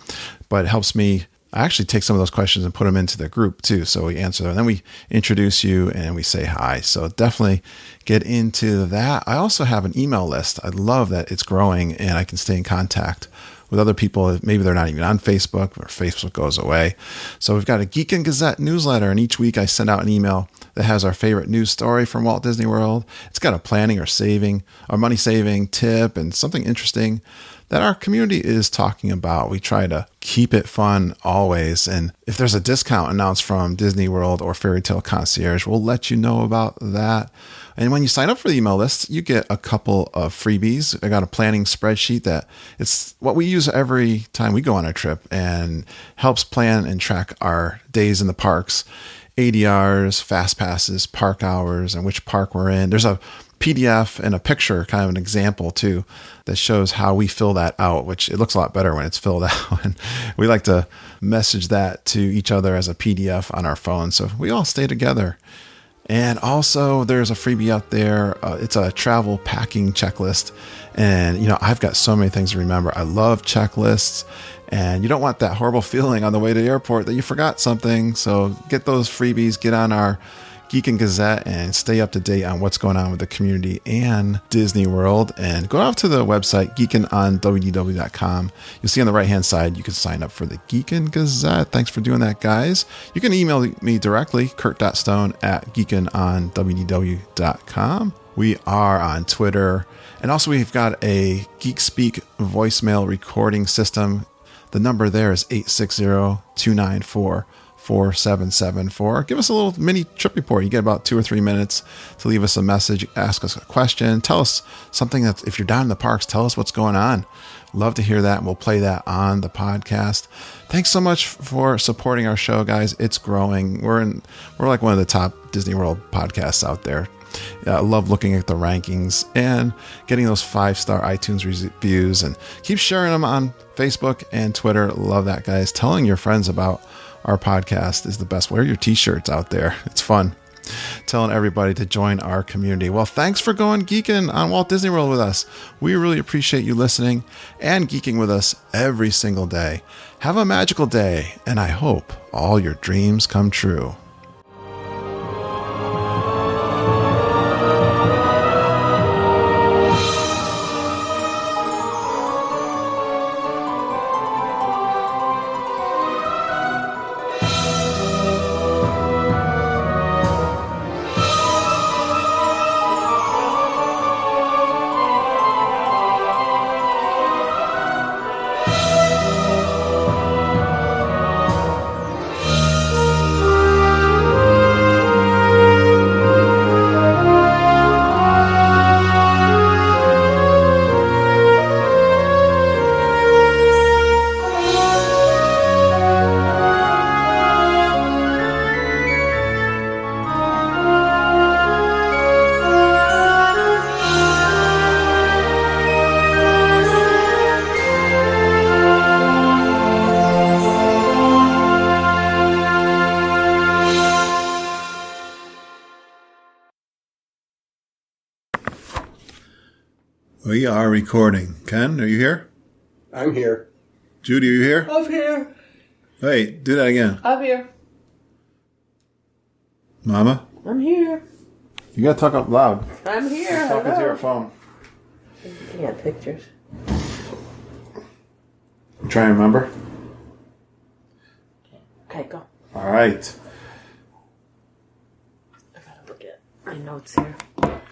but it helps me. I actually take some of those questions and put them into the group too. So we answer them, and then we introduce you and we say hi. So definitely get into that. I also have an email list. I love that it's growing and I can stay in contact with other people. Maybe they're not even on Facebook, or Facebook goes away. So we've got a Geekin Gazette newsletter, and each week I send out an email that has our favorite news story from Walt Disney World. It's got a planning or saving or money saving tip and something interesting that our community is talking about. We try to keep it fun always. And if there's a discount announced from Disney World or Fairy Tale Concierge, we'll let you know about that. And when you sign up for the email list, you get a couple of freebies. I got a planning spreadsheet that it's what we use every time we go on a trip and helps plan and track our days in the parks, ADRs, fast passes, park hours, and which park we're in. There's a PDF and a picture, kind of an example too, that shows how we fill that out, which it looks a lot better when it's filled out. And we like to message that to each other as a PDF on our phone, so we all stay together. And also there's a freebie out there. It's a travel packing checklist. And, I've got so many things to remember. I love checklists, and you don't want that horrible feeling on the way to the airport that you forgot something. So get those freebies, get on our Geekin Gazette, and stay up to date on what's going on with the community and Disney World. And go out to the website, geekinondwd.com. You'll see on the right-hand side, you can sign up for the Geekin Gazette. Thanks for doing that, guys. You can email me directly, kurt.stone@geekinondwd.com. We are on Twitter. And also we've got a Geek Speak voicemail recording system. The number there is 860-294 4774. Give us a little mini trip report. You get about 2 or 3 minutes to leave us a message, ask us a question, tell us something that if you're down in the parks, tell us what's going on. Love to hear that, and we'll play that on the podcast. Thanks so much for supporting our show, guys. It's growing. We're like one of the top Disney World podcasts out there. I love looking at the rankings and getting those 5-star iTunes reviews, and keep sharing them on Facebook and Twitter. Love that, guys. Telling your friends about our podcast is the best. Wear your t-shirts out there. It's fun. Telling everybody to join our community. Well, thanks for going geeking on Walt Disney World with us. We really appreciate you listening and geeking with us every single day. Have a magical day, and I hope all your dreams come true. We are recording. Ken, are you here? I'm here. Judy, are you here? I'm here. Wait, do that again. I'm here. Mama? I'm here. You gotta talk up loud. I'm here. Talk into Hello. your phone. You got pictures. Try and remember. Okay, go. All right. I gotta look at my notes here.